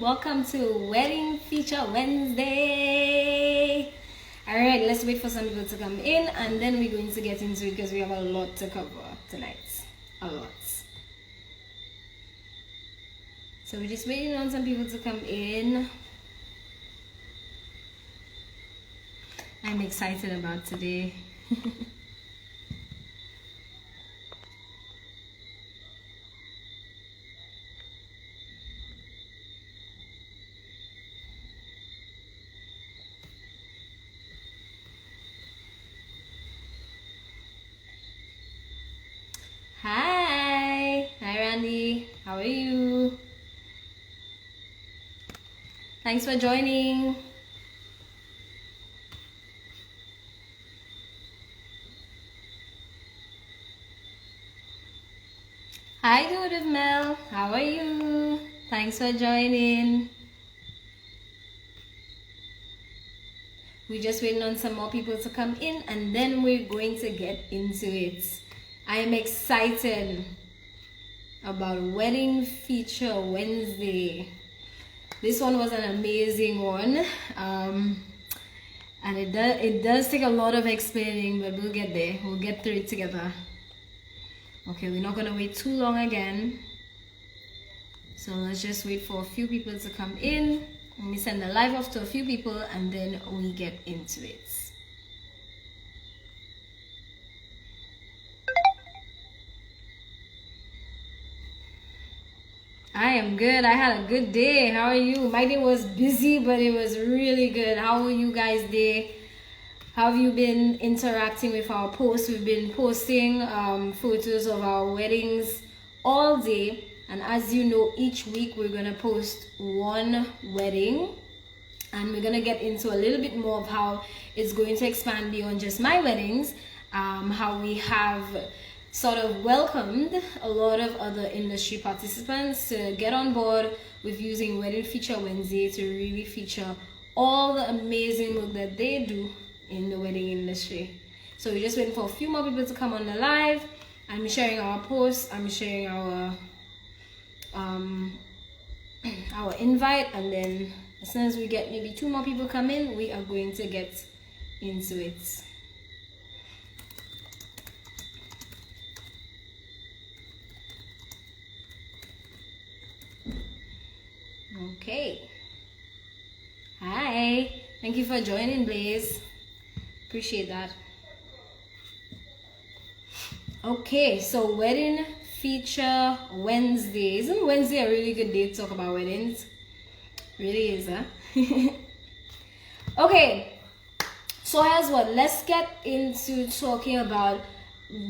Welcome to Wedding Feature Wednesday. Alright, let's wait for some people to come in and then we're going to get into it because we have a lot to cover tonight. A lot. So we're just waiting on some people to come in. I'm excited about today. Hi Randy, how are you? Thanks for joining. Hi Dude Mel, how are you? Thanks for joining. We're just waiting on some more people to come in and then we're going to get into it. I am excited about Wedding Feature Wednesday. This one was an amazing one. And it does take a lot of explaining, but we'll get there. We'll get through it together. Okay, we're not gonna wait too long again. So let's just wait for a few people to come in. Let me send the live off to a few people and then we get into it. I am good. I had a good day. How are you? My day was busy, but it was really good. How are you guys' day? How have you been interacting with our posts? We've been posting photos of our weddings all day. And as you know, each week we're going to post one wedding. And we're going to get into a little bit more of how it's going to expand beyond just my weddings. How we have sort of welcomed a lot of other industry participants to get on board with using Wedding Feature Wednesday to really feature all the amazing work that they do in the wedding industry. So we're just waiting for a few more people to come on the live. I'm sharing our post, I'm sharing our invite, and then as soon as we get maybe 2 more people come in, we are going to get into it. Okay. Hi. Thank you for joining, Blaze. Appreciate that. Okay, so Wedding Feature Wednesday. Isn't Wednesday a really good day to talk about weddings? Really is, huh? Okay. So here's what. Let's get into talking about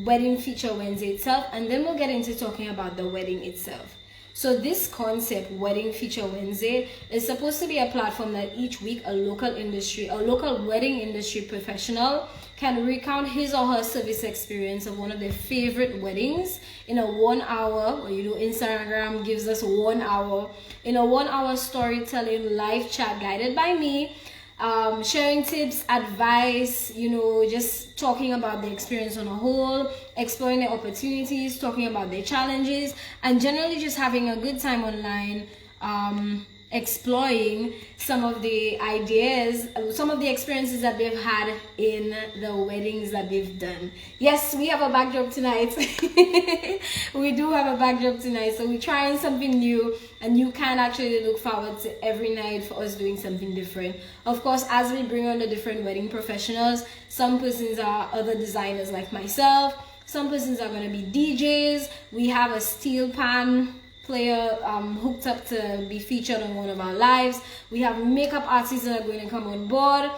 Wedding Feature Wednesday itself, and then we'll get into talking about the wedding itself. So this concept, Wedding Feature Wednesday, is supposed to be a platform that each week a local wedding industry professional can recount his or her service experience of one of their favorite weddings in a 1 hour, or Instagram gives us 1 hour, in a 1 hour storytelling live chat guided by me. Sharing tips, advice, just talking about the experience on a whole, exploring the opportunities, talking about their challenges, and generally just having a good time online, exploring some of the ideas, some of the experiences that they've had in the weddings that they've done. Yes, we have a backdrop tonight. We do have a backdrop tonight, so we're trying something new, and you can actually look forward to every night for us doing something different. Of course, as we bring on the different wedding professionals, some persons are other designers like myself, some persons are going to be DJs. We have a steel pan player hooked up to be featured on one of our lives. We have makeup artists that are going to come on board.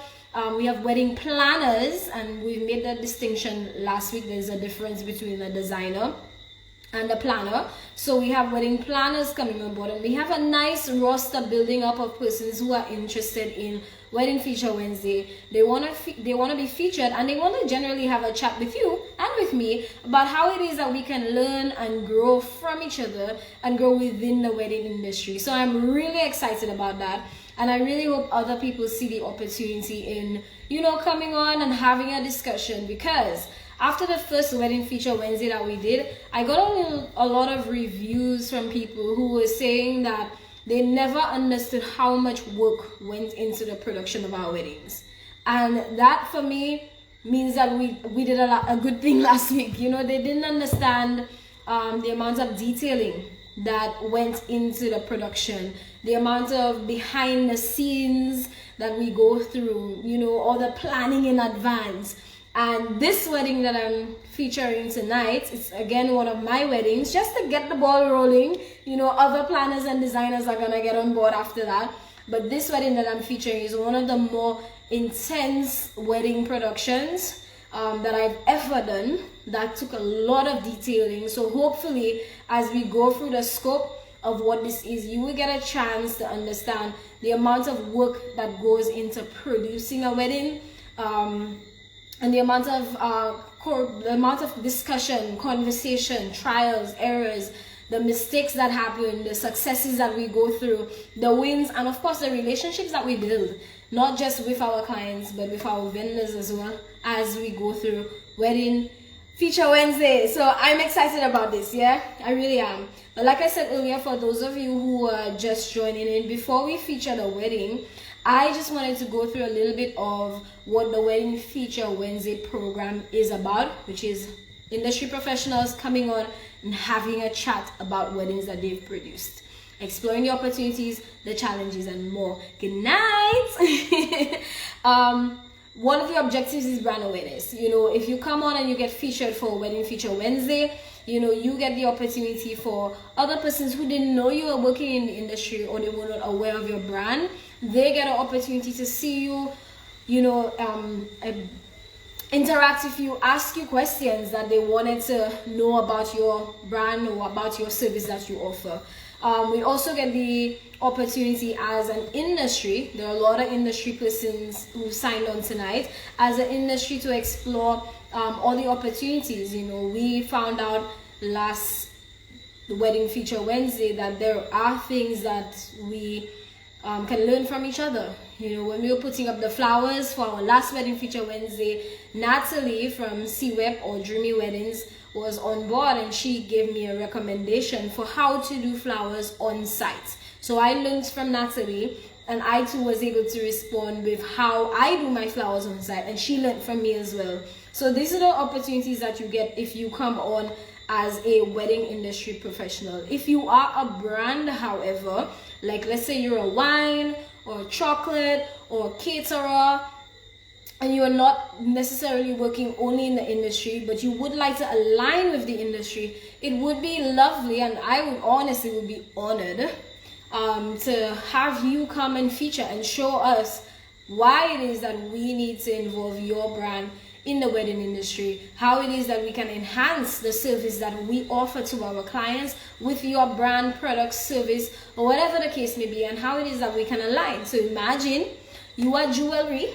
We have wedding planners, and we've made that distinction last week. There's a difference between a designer and a planner. So we have wedding planners coming on board, and we have a nice roster building up of persons who are interested in Wedding Feature Wednesday. They want to be featured, and they want to generally have a chat with you and with me about how it is that we can learn and grow from each other and grow within the wedding industry. So I'm really excited about that, and I really hope other people see the opportunity in coming on and having a discussion, because after the first Wedding Feature Wednesday that we did, I got a lot of reviews from people who were saying that they never understood how much work went into the production of our weddings. And that for me means that we did a good thing last week. You know, they didn't understand the amount of detailing that went into the production, the amount of behind the scenes that we go through, you know, all the planning in advance. And this wedding that I'm featuring tonight, it's again one of my weddings, just to get the ball rolling. You know, other planners and designers are gonna get on board after that. But this wedding that I'm featuring is one of the more intense wedding productions that I've ever done, that took a lot of detailing. So hopefully, as we go through the scope of what this is, you will get a chance to understand the amount of work that goes into producing a wedding, and the amount of discussion, conversation, trials, errors, the mistakes that happen, the successes that we go through, the wins, and of course the relationships that we build, not just with our clients but with our vendors as well, as we go through Wedding Feature Wednesday. So I'm excited about this, yeah, I really am. But like I said earlier, for those of you who are just joining in, before we feature the wedding, I just wanted to go through a little bit of what the Wedding Feature Wednesday program is about, which is industry professionals coming on and having a chat about weddings that they've produced, exploring the opportunities, the challenges, and more. Good night. One of the objectives is brand awareness. You know, if you come on and you get featured for Wedding Feature Wednesday, you know, you get the opportunity for other persons who didn't know you were working in the industry or they were not aware of your brand. They get an opportunity to see you, you know, interact with you, ask you questions that they wanted to know about your brand or about your service that you offer. We also get the opportunity as an industry, there are a lot of industry persons who signed on tonight, as an industry to explore all the opportunities. You know, we found out last Wedding Feature Wednesday that there are things that we can learn from each other. You know, when we were putting up the flowers for our last Wedding Feature Wednesday, Natalie from CWEP or Dreamy Weddings was on board, and she gave me a recommendation for how to do flowers on site. So I learned from Natalie, and I too was able to respond with how I do my flowers on site, and she learned from me as well. So these are the opportunities that you get if you come on as a wedding industry professional. If you are a brand, however, like let's say you're a wine or a chocolate or a caterer, and you're not necessarily working only in the industry, but you would like to align with the industry, it would be lovely, and I would honestly would be honored to have you come and feature and show us why it is that we need to involve your brand in the wedding industry, how it is that we can enhance the service that we offer to our clients with your brand, product, service, or whatever the case may be, and how it is that we can align. So imagine you are jewelry,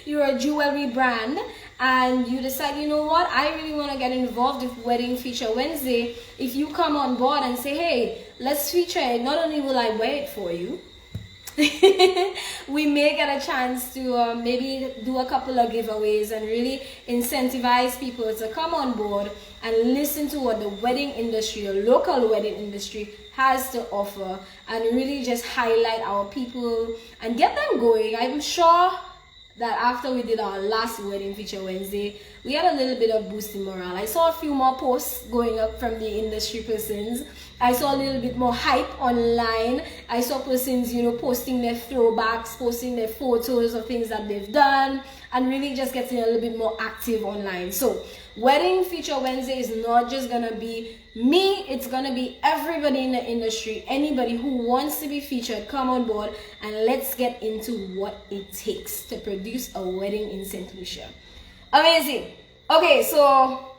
you're a jewelry brand, and you decide, you know what, I really want to get involved with Wedding Feature Wednesday. If you come on board and say, hey, let's feature it, not only will I wear it for you, we may get a chance to maybe do a couple of giveaways and really incentivize people to come on board and listen to what the wedding industry, or local wedding industry, has to offer, and really just highlight our people and get them going. I'm sure that after we did our last Wedding Feature Wednesday, we had a little bit of boost in morale. I saw a few more posts going up from the industry persons. I saw a little bit more hype online. I saw persons, you know, posting their throwbacks, posting their photos of things that they've done, and really just getting a little bit more active online. So Wedding Feature Wednesday is not just gonna be me, it's gonna be everybody in the industry. Anybody who wants to be featured, come on board, and let's get into what it takes to produce a wedding in St. Lucia. Amazing. Okay, so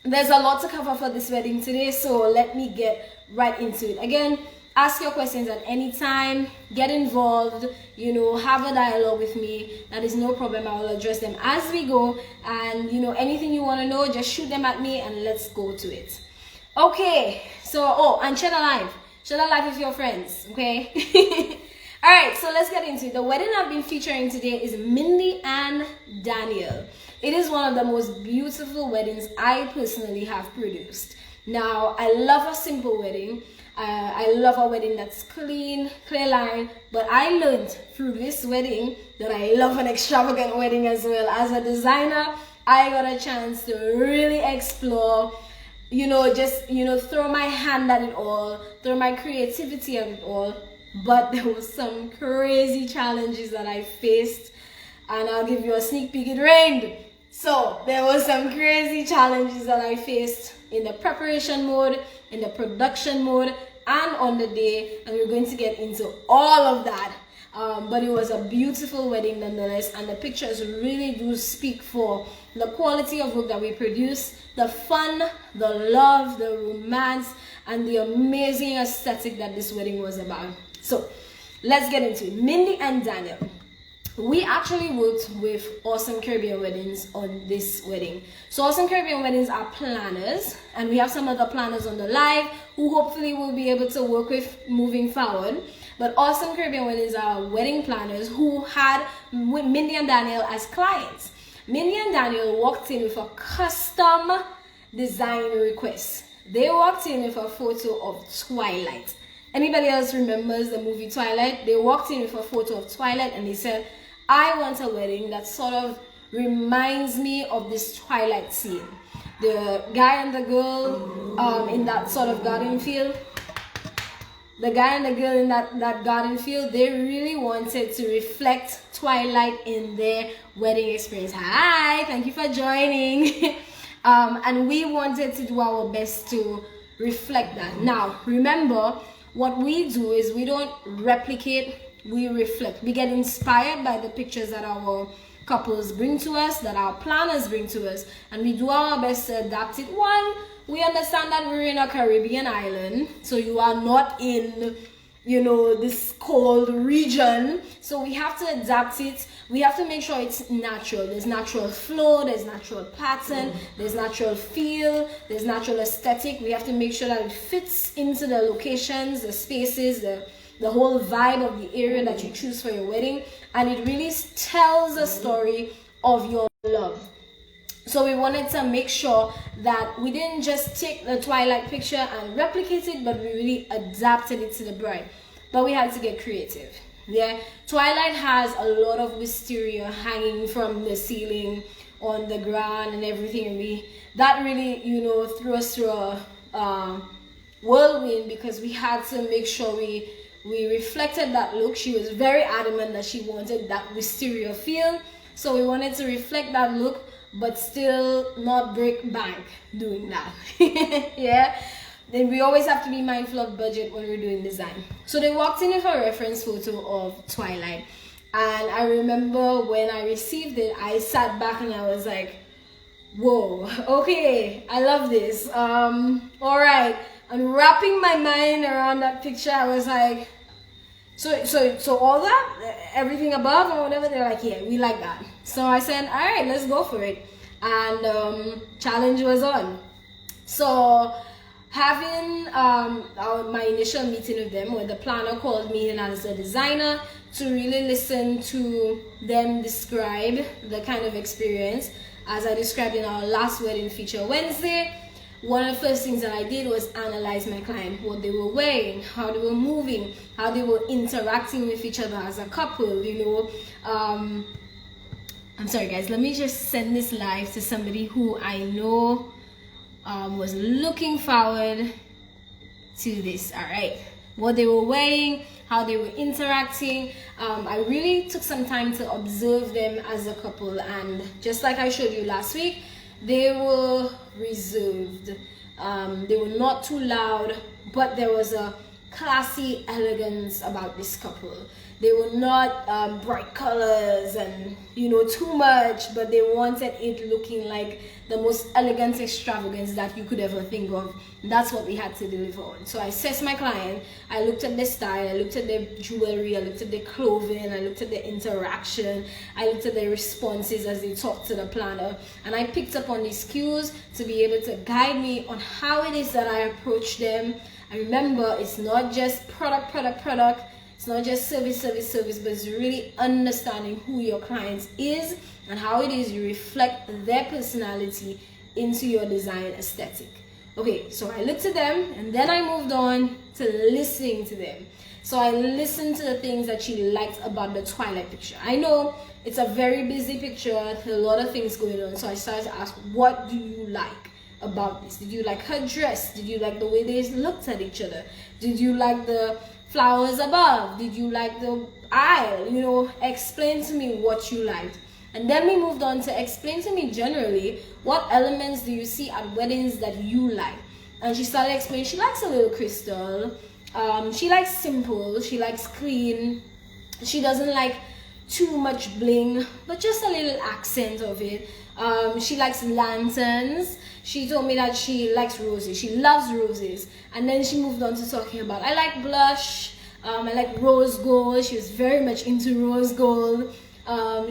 there's a lot to cover for this wedding today, so let me get right into it. Again, ask your questions at any time, get involved, you know, have a dialogue with me. That is no problem. I will address them as we go, and you know, anything you want to know, just shoot them at me and let's go to it. Okay, so and share a live with your friends, okay? All right, so let's get into it. The wedding I've been featuring today is Mindy and Daniel. It is one of the most beautiful weddings I personally have produced. Now, I love a simple wedding. I love a wedding that's clean, clear line. But I learned through this wedding that I love an extravagant wedding as well. As a designer, I got a chance to really explore, just, throw my hand at it all, throw my creativity at it all. But there was some crazy challenges that I faced, and I'll give you a sneak peek. It rained. So there was some crazy challenges that I faced in the preparation mode, in the production mode, and on the day, and we're going to get into all of that. But it was a beautiful wedding nonetheless, and the pictures really do speak for the quality of work that we produce, the fun, the love, the romance, and the amazing aesthetic that this wedding was about. So let's get into it. Mindy and Daniel. We actually worked with Awesome Caribbean Weddings on this wedding. So Awesome Caribbean Weddings are planners, and we have some other planners on the live who hopefully will be able to work with moving forward. But Awesome Caribbean Weddings are wedding planners who had Mindy and Daniel as clients. Mindy and Daniel walked in with a custom design request. They walked in with a photo of Twilight. Anybody else remembers the movie Twilight? They walked in with a photo of Twilight and they said, I want a wedding that sort of reminds me of this Twilight scene. The guy and the girl in that sort of garden field. The guy and the girl in that garden field, they really wanted to reflect Twilight in their wedding experience. Hi, thank you for joining. And we wanted to do our best to reflect that. Now, remember, what we do is we don't replicate, we reflect. We get inspired by the pictures that our couples bring to us, that our planners bring to us, and we do our best to adapt it. One, we understand that we're in a Caribbean island, so you are not in, this cold region, so we have to adapt it. We have to make sure it's natural. There's natural flow, there's natural pattern, there's natural feel, there's natural aesthetic. We have to make sure that it fits into the locations, the spaces, the whole vibe of the area that you choose for your wedding, and it really tells a story of your love. So we wanted to make sure that we didn't just take the Twilight picture and replicate it, but we really adapted it to the bride. But we had to get creative. Yeah, Twilight has a lot of wisteria hanging from the ceiling, on the ground, and everything. And that really, threw us through a whirlwind, because we had to make sure we reflected that look. She was very adamant that she wanted that wisteria feel, so we wanted to reflect that look, but still not break bank doing that. Yeah. Then we always have to be mindful of budget when we're doing design. So they walked in with a reference photo of Twilight, and I remember when I received it, I sat back and I was like, whoa, okay, I love this. All right, and wrapping my mind around that picture, I was like, so all that, everything above or whatever, they're like, yeah, we like that. So I said, all right, let's go for it. And challenge was on. So having my initial meeting with them, where the planner called me in as a designer to really listen to them describe the kind of experience, as I described in our last wedding feature Wednesday. One of the first things that I did was analyze my client, what they were wearing, how they were moving, how they were interacting with each other as a couple, I'm sorry guys, let me just send this live to somebody who I know was looking forward to this. All right, what they were wearing, how they were interacting. I really took some time to observe them as a couple, and just like I showed you last week, they were reserved. They were not too loud, but there was a classy elegance about this couple. They were not bright colors and too much, but they wanted it looking like the most elegant extravagance that you could ever think of. That's what we had to deliver on. So I assessed my client, I looked at their style, I looked at their jewelry, I looked at their clothing, I looked at their interaction, I looked at their responses as they talked to the planner, and I picked up on these cues to be able to guide me on how it is that I approach them. And remember, it's not just product. It's not just service, but it's really understanding who your client is and how it is you reflect their personality into your design aesthetic. Okay, so I looked at them and then I moved on to listening to them. So I listened to the things that she liked about the Twilight picture. I know it's a very busy picture, a lot of things going on. So I started to ask, what do you like about this? Did you like her dress? Did you like the way they looked at each other? Did you like the flowers above? Did you like the aisle? You know, explain to me what you liked. And then we moved on to explain to me generally, what elements do you see at weddings that you like? And she started explaining she likes a little crystal. She likes simple, she likes clean. She doesn't like too much bling, but just a little accent of it. She likes lanterns. She told me that she likes roses. She loves roses. And then she moved on to talking about, I like blush. I like rose gold. She was very much into rose gold.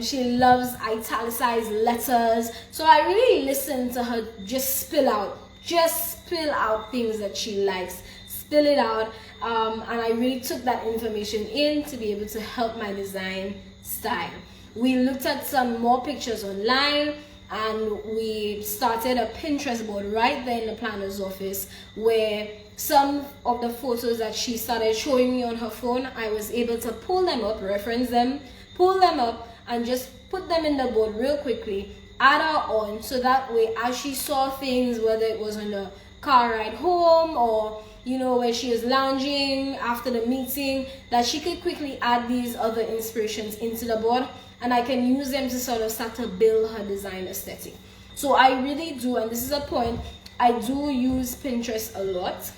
She loves italicized letters. So I really listened to her just spill out things that she likes. Spill it out. And I really took that information in to be able to help my design style. We looked at some more pictures online, and we started a Pinterest board right there in the planner's office, where some of the photos that she started showing me on her phone, I was able to pull them up, reference them, pull them up, and just put them in the board real quickly, add her on, so that way as she saw things, whether it was on the car ride home or, you know, where she is lounging after the meeting, that she could quickly add these other inspirations into the board, and I can use them to sort of start to build her design aesthetic. So I really do, and this is a point, I do use Pinterest a lot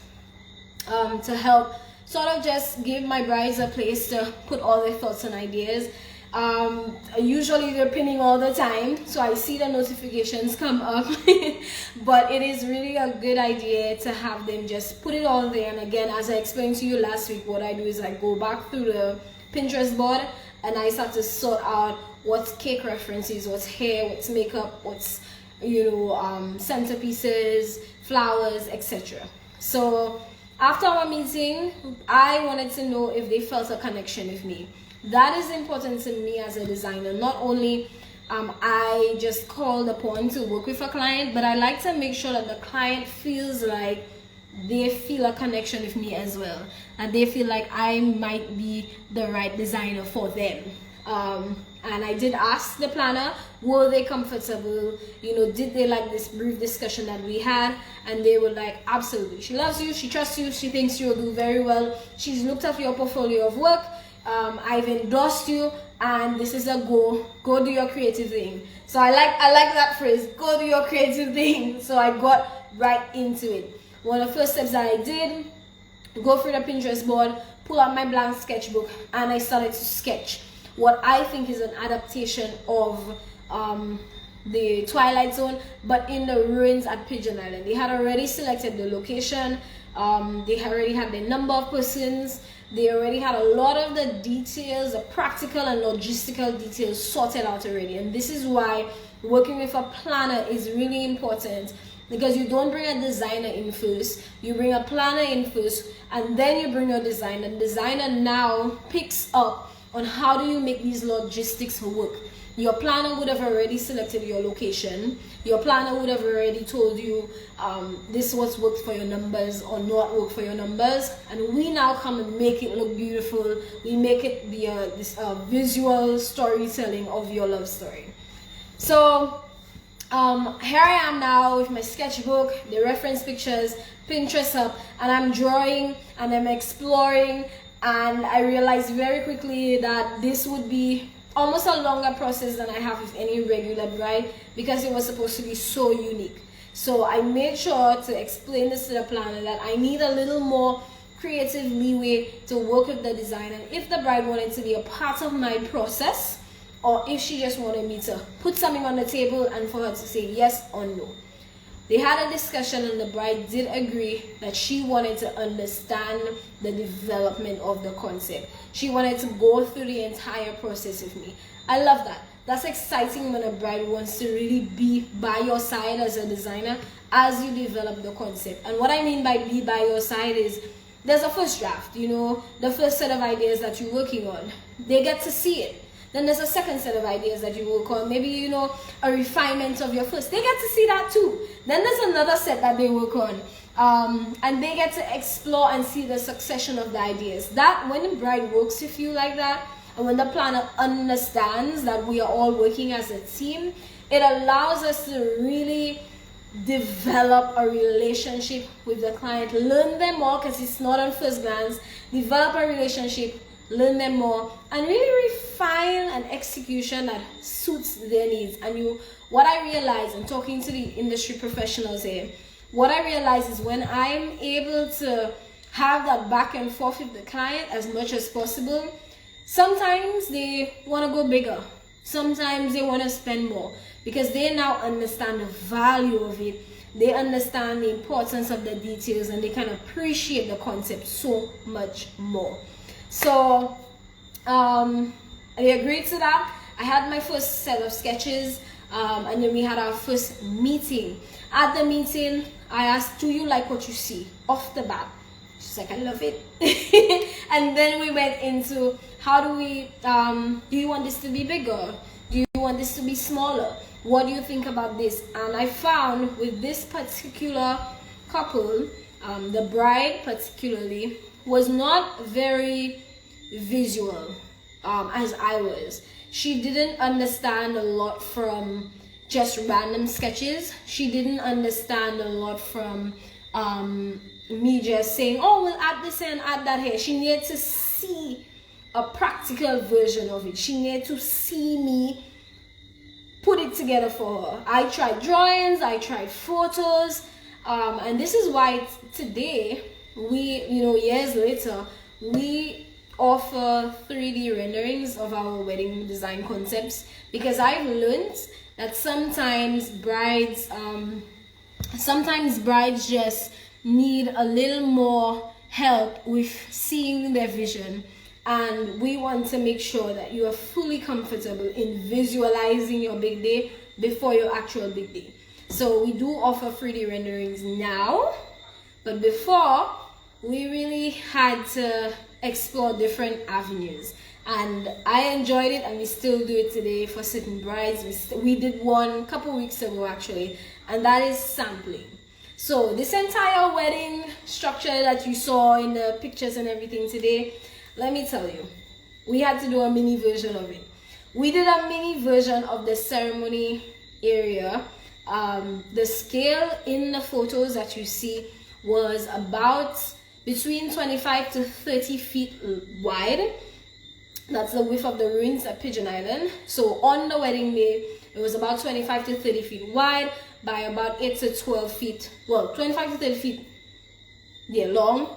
to help sort of just give my brides a place to put all their thoughts and ideas. Usually they're pinning all the time, so I see the notifications come up but it is really a good idea to have them just put it all there. And again, as I explained to you last week, what I do is I go back through the Pinterest board and I start to sort out what's cake references, what's hair, what's makeup, what's, you know, centerpieces, flowers, etc. So after our meeting, I wanted to know if they felt a connection with me. That is important to me as a designer. Not only I just called upon to work with a client, but I like to make sure that the client feels like they feel a connection with me as well, and they feel like I might be the right designer for them. And I did ask the planner, were they comfortable? You know, did they like this brief discussion that we had? And they were like, absolutely. She loves you, she trusts you, she thinks you'll do very well. She's looked at your portfolio of work. I've endorsed you, and this is a go. Go do your creative thing. So I like that phrase, go do your creative thing. So I got right into it. One of the first steps that I did, go through the Pinterest board, pull out my blank sketchbook, and I started to sketch what I think is an adaptation of the Twilight Zone, but in the ruins at Pigeon Island. They had already selected the location. They already had the number of persons. They already had a lot of the details, the practical and logistical details sorted out already. And this is why working with a planner is really important, because you don't bring a designer in first, you bring a planner in first, and then you bring your designer. The designer now picks up on how do you make these logistics work. Your planner would have already selected your location. Your planner would have already told you this what's worked for your numbers or not worked for your numbers. And we now come and make it look beautiful. We make it be this visual storytelling of your love story. So here I am now with my sketchbook, the reference pictures, Pinterest up, and I'm drawing and I'm exploring. And I realized very quickly that this would be almost a longer process than I have with any regular bride, because it was supposed to be so unique. So I made sure to explain this to the planner that I need a little more creative leeway to work with the design, and if the bride wanted to be a part of my process, or if she just wanted me to put something on the table and for her to say yes or no. They had a discussion, and the bride did agree that she wanted to understand the development of the concept. She wanted to go through the entire process with me. I love that. That's exciting when a bride wants to really be by your side as a designer as you develop the concept. And what I mean by be by your side is there's a first draft, you know, the first set of ideas that you're working on. They get to see it. Then there's a second set of ideas that you work on. Maybe, you know, a refinement of your first. They get to see that too. Then there's another set that they work on. And they get to explore and see the succession of the ideas. That, when the bride works with you like that, and when the planner understands that we are all working as a team, it allows us to really develop a relationship with the client, learn them more, because it's not on first glance. Develop a relationship, learn them more, and really refine an execution that suits their needs. And what I realize in talking to the industry professionals here, what I realize is when I'm able to have that back and forth with the client as much as possible, sometimes they want to go bigger, sometimes they want to spend more, because they now understand the value of it. They understand the importance of the details, and they can appreciate the concept so much more. So I agreed to that. I had my first set of sketches, and then we had our first meeting. At the meeting, I asked, do you like what you see? Off the bat, she's like, I love it. And then we went into, how do we, do you want this to be bigger? Do you want this to be smaller? What do you think about this? And I found with this particular couple, the bride particularly, was not very visual as I was. She didn't understand a lot from just random sketches. She didn't understand a lot from me just saying, oh, we'll add this and add that here. She needed to see a practical version of it. She needed to see me put it together for her. I tried drawings, I tried photos, and this is why today we, you know, years later, we offer 3D renderings of our wedding design concepts, because I've learned that sometimes brides just need a little more help with seeing their vision. And we want to make sure that you are fully comfortable in visualizing your big day before your actual big day. So we do offer 3D renderings now, but before we really had to explore different avenues. And I enjoyed it, and we still do it today for certain brides. We did one a couple weeks ago actually, and that is sampling. So this entire wedding structure that you saw in the pictures and everything today, let me tell you, we had to do a mini version of it. We did a mini version of the ceremony area. The scale in the photos that you see was about between 25 to 30 feet wide. That's the width of the ruins at Pigeon Island. So on the wedding day, it was about 25 to 30 feet wide by about 8 to 12 feet, well, 25 to 30 feet long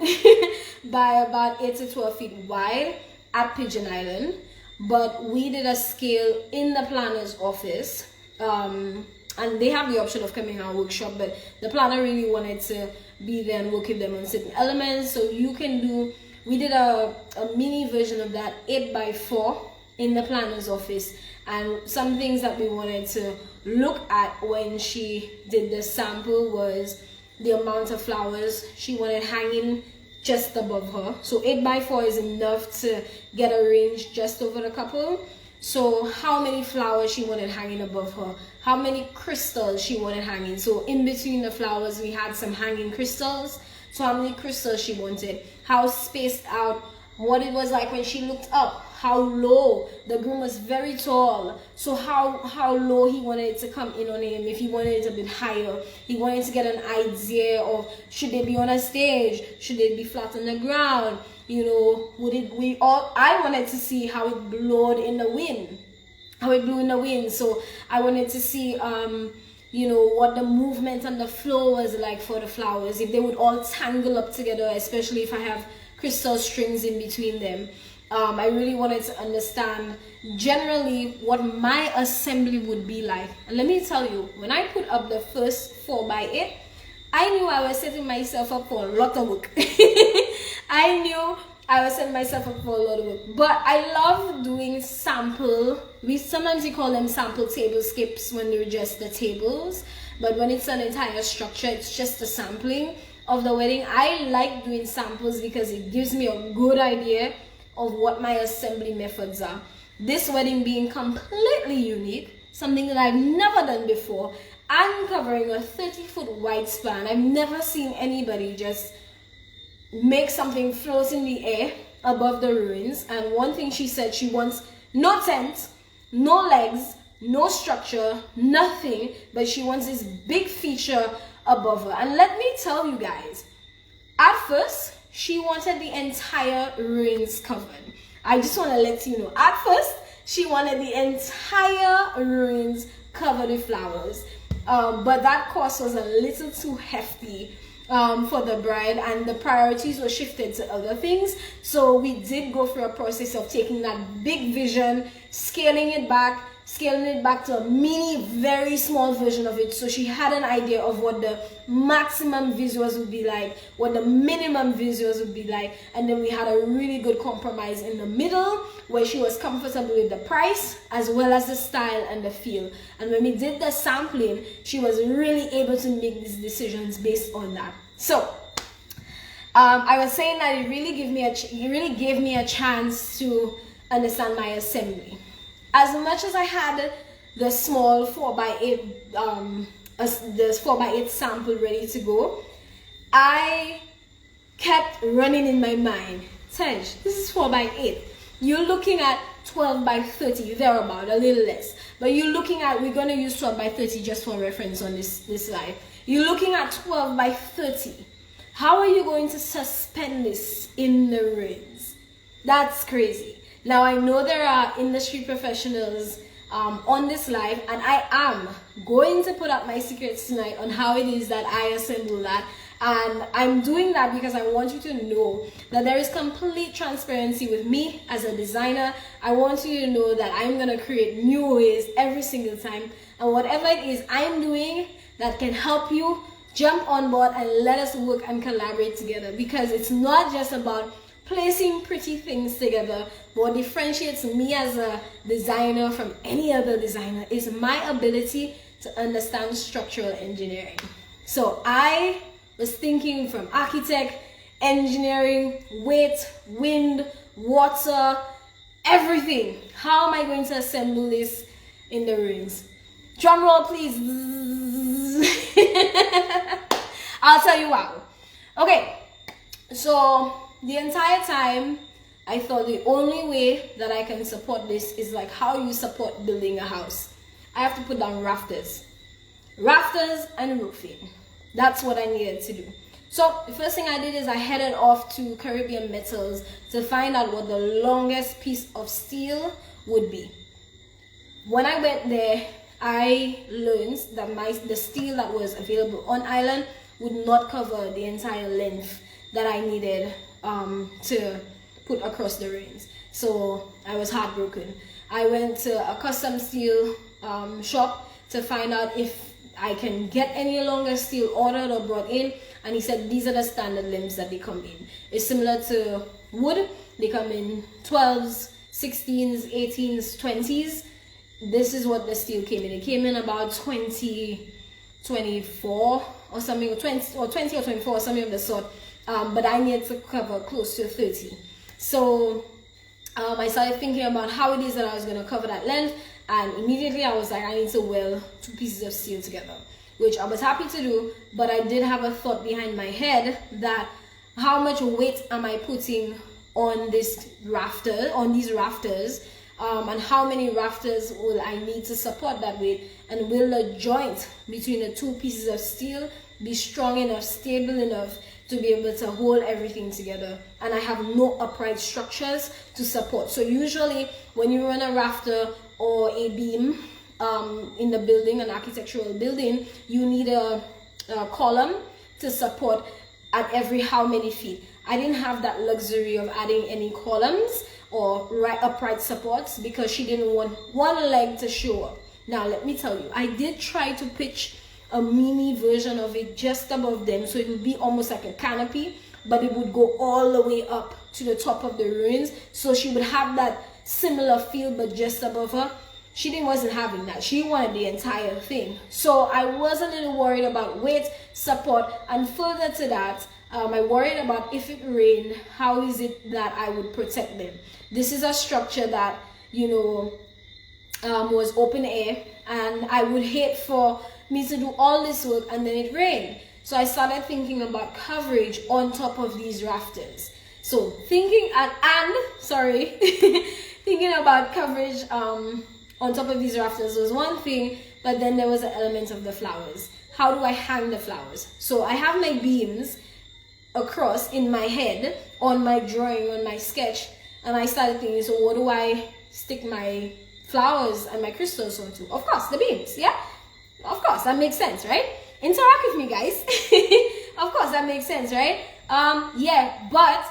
by about 8 to 12 feet wide at Pigeon Island. But we did a scale in the planner's office, and they have the option of coming on workshop, but the planner really wanted to be there and work with them on certain elements. So you can do, we did a mini version of that 8x4 in the planner's office. And some things that we wanted to look at when she did the sample was the amount of flowers she wanted hanging just above her. So 8x4 is enough to get a range just over the couple. So how many flowers she wanted hanging above her, how many crystals she wanted hanging. So in between the flowers we had some hanging crystals. So how many crystals she wanted, how spaced out, what it was like when she looked up, how low. The groom was very tall, so how low he wanted it to come in on him. If he wanted it a bit higher, he wanted to get an idea of, should they be on a stage, should they be flat on the ground, you know, I wanted to see how it blew in the wind, so I wanted to see you know, what the movement and the flow was like for the flowers, if they would all tangle up together, especially if I have crystal strings in between them. I really wanted to understand generally what my assembly would be like. And let me tell you, when I put up the first 4x8, I knew I was setting myself up for a lot of work. I knew I was setting myself up for a lot of work. But I love doing sample. Sometimes we call them sample tablescapes when they're just the tables. But when it's an entire structure, it's just a sampling of the wedding. I like doing samples because it gives me a good idea of what my assembly methods are. This wedding being completely unique, something that I've never done before. I'm covering a 30-foot wide span. I've never seen anybody just make something float in the air above the ruins. And one thing she said, she wants no tent, no legs, no structure, nothing, but she wants this big feature above her. And let me tell you guys, at first she wanted the entire ruins covered. I just want to let you know, at first she wanted the entire ruins covered with flowers, but that cost was a little too hefty for the bride, and the priorities were shifted to other things. So we did go through a process of taking that big vision, scaling it back to a mini, very small version of it. So she had an idea of what the maximum visuals would be like, what the minimum visuals would be like, and then we had a really good compromise in the middle where she was comfortable with the price as well as the style and the feel. And when we did the sampling, she was really able to make these decisions based on that. So I was saying that it really gave me a chance to understand my assembly. As much as I had the small 4x8 the 4x8 sample ready to go, I kept running in my mind, Tej, this is 4x8. You're looking at 12x30, thereabout, a little less. But you're looking at, we're going to use 12x30 just for reference on this slide. You're looking at 12x30. How are you going to suspend this in the ruins? That's crazy. Now, I know there are industry professionals on this live, and I am going to put up my secrets tonight on how it is that I assemble that. And I'm doing that because I want you to know that there is complete transparency with me as a designer. I want you to know that I'm going to create new ways every single time. And whatever it is I'm doing that can help you, jump on board and let us work and collaborate together. Because it's not just about placing pretty things together. What differentiates me as a designer from any other designer is my ability to understand structural engineering. So I was thinking from architect, engineering, weight, wind, water, everything. How am I going to assemble this in the ruins? Drum roll, please. I'll tell you how. Okay, so the entire time, I thought the only way that I can support this is like how you support building a house. I have to put down rafters and roofing. That's what I needed to do. So the first thing I did is I headed off to Caribbean Metals to find out what the longest piece of steel would be. When I went there, I learned that the steel that was available on island would not cover the entire length that I needed to put across the ruins. So I was heartbroken. I went to a custom steel shop to find out if I can get any longer steel ordered or brought in, and he said these are the standard limbs that they come in. It's similar to wood. They come in 12s, 16s, 18s, 20s. This is what the steel came in. It came in about 20, 24 or something, or 20 or 24 or something of the sort. But I needed to cover close to 30. So I started thinking about how it is that I was going to cover that length, and immediately I was like, I need to weld 2 pieces of steel together, which I was happy to do. But I did have a thought behind my head that how much weight am I putting on these rafters, and how many rafters will I need to support that weight, and will the joint between the 2 pieces of steel be strong enough, stable enough to be able to hold everything together. And I have no upright structures to support. So usually when you run a rafter or a beam in the building, an architectural building, you need a column to support at every how many feet. I didn't have that luxury of adding any columns or upright supports because she didn't want one leg to show up. Now let me tell you, I did try to pitch a mini version of it just above them, so it would be almost like a canopy, but it would go all the way up to the top of the ruins, so she would have that similar feel but just above her. She wasn't having that. She wanted the entire thing. So I was a little worried about weight, support, and further to that, I worried about if it rained, how is it that I would protect them. This is a structure that was open air, and I would hate for me to do all this work and then it rained. So I started thinking about coverage on top of these rafters. So thinking thinking about coverage on top of these rafters was one thing, but then there was an element of the flowers. How do I hang the flowers? So I have my beams across in my head on my drawing, on my sketch, and I started thinking, so what do I stick my flowers and my crystals onto? Of course, the beams, yeah? Of course, that makes sense, right? Interact with me, guys. Of course, that makes sense, right? Yeah, but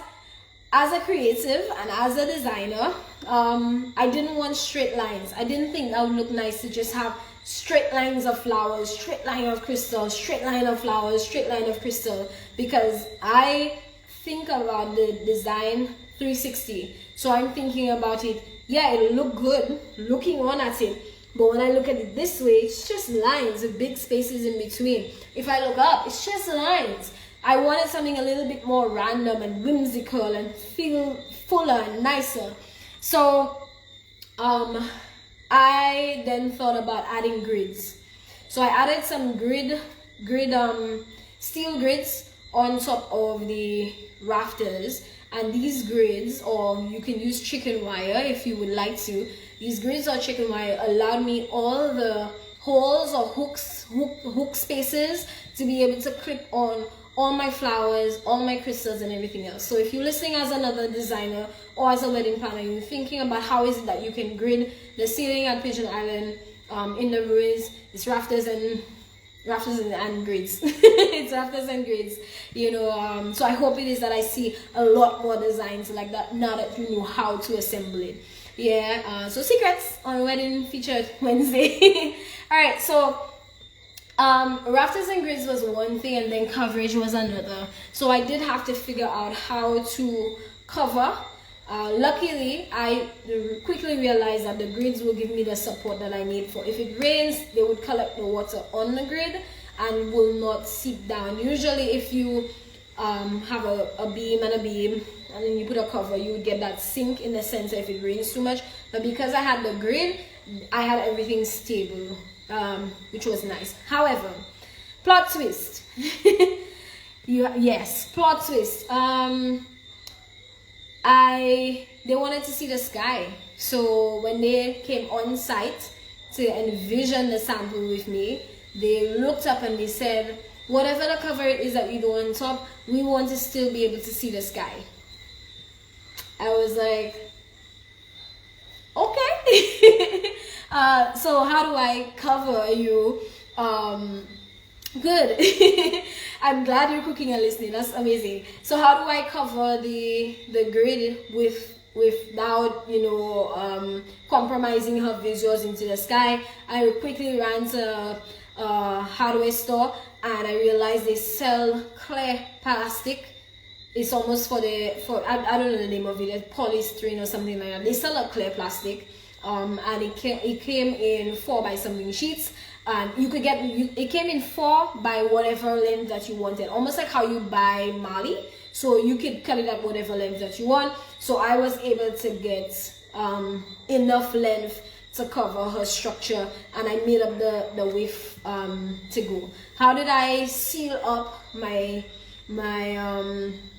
as a creative and as a designer, I didn't want straight lines. I didn't think that would look nice to just have straight lines of flowers, straight line of crystal, straight line of flowers, straight line of crystal, because I think about the design 360. So I'm thinking about it, yeah, it'll look good looking on at it, but when I look at it this way, it's just lines with big spaces in between. If I look up, it's just lines. I wanted something a little bit more random and whimsical and feel fuller and nicer. So I then thought about adding grids. So I added some steel grids on top of the rafters, and these grids, or you can use chicken wire if you would like to, these grids or chicken wire allowed me all the holes or hook spaces to be able to clip on all my flowers, all my crystals, and everything else. So if you're listening as another designer or as a wedding planner, you're thinking about how is it that you can grid the ceiling at Pigeon Island in the ruins, it's rafters and grids. It's rafters and grids, so I hope it is that I see a lot more designs like that now that you know how to assemble it. Yeah, so secrets on Wedding Featured Wednesday. All right, so rafters and grids was one thing, and then coverage was another. So I did have to figure out how to cover. Luckily, I quickly realized that the grids will give me the support that I need for if it rains, they would collect the water on the grid and will not seep down. Usually if you have a beam and then you put a cover, you would get that sink in the center if it rains too much. But because I had the grid, I had everything stable, which was nice. However, plot twist. Plot twist. They wanted to see the sky, so when they came on site to envision the sample with me, they looked up and they said, whatever the cover it is that we do on top, we want to still be able to see the sky. I was like, okay. So how do I cover you? Good. I'm glad you're cooking and listening. That's amazing. So how do I cover the grid without compromising her visuals into the sky? I quickly ran to a hardware store and I realized they sell clear plastic. It's almost I don't know the name of it, polystyrene or something like that. They sell a clear plastic, and it came in 4 by something sheets. And you could get it came in 4 by whatever length that you wanted, almost like how you buy Mali. So you could cut it at whatever length that you want. So I was able to get enough length to cover her structure, and I made up the width to go. How did I seal up my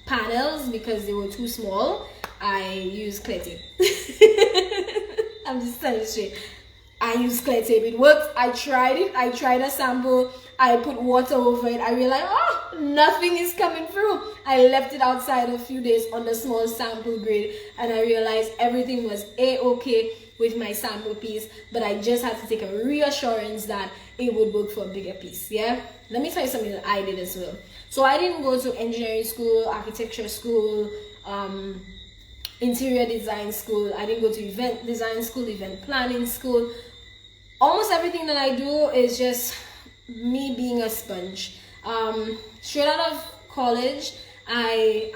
panels? Because they were too small, I used clear tape. I'm just telling you straight. I used clear tape. It worked. I tried it. I tried a sample. I put water over it. I realized, nothing is coming through. I left it outside a few days on the small sample grid, and I realized everything was a-okay with my sample piece, but I just had to take a reassurance that it would work for a bigger piece. Yeah, let me tell you something that I did as well. So I didn't go to engineering school, architecture school, interior design school. I didn't go to event design school, event planning school. Almost everything that I do is just me being a sponge. Straight out of college, I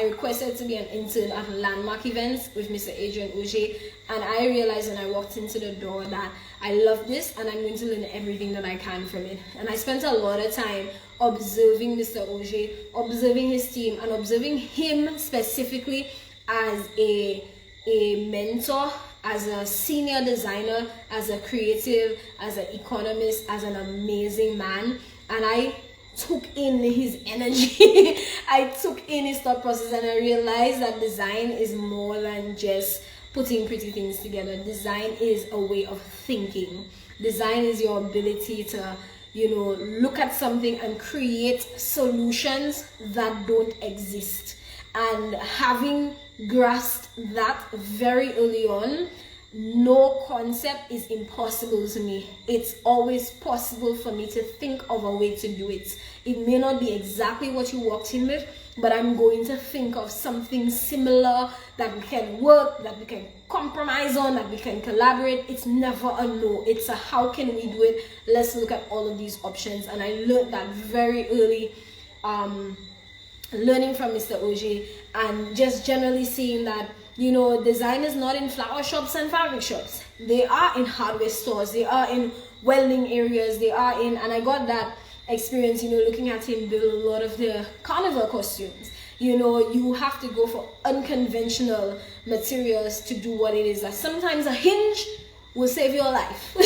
requested to be an intern at Landmark Events with Mr. Adrian Auger, and I realized when I walked into the door that I love this and I'm going to learn everything that I can from it. And I spent a lot of time observing Mr. Auger, observing his team, and observing him specifically as a a mentor, as a senior designer, as a creative, as an economist, as an amazing man, and I took in his energy. I took in his thought process, and I realized that design is more than just putting pretty things together. Design is a way of thinking. Design is your ability to, look at something and create solutions that don't exist. And having grasped that very early on, no concept is impossible to me. It's always possible for me to think of a way to do it. It may not be exactly what you walked in with, but I'm going to think of something similar that we can work, that we can compromise on, that we can collaborate. It's never a no. It's a how can we do it? Let's look at all of these options. And I learned that very early, learning from Mr. OJ, and just generally seeing that, design is not in flower shops and fabric shops. They are in hardware stores. They are in welding areas. They are in, and I got that experience, looking at him build a lot of the carnival costumes. You have to go for unconventional materials to do what it is. That sometimes a hinge will save your life.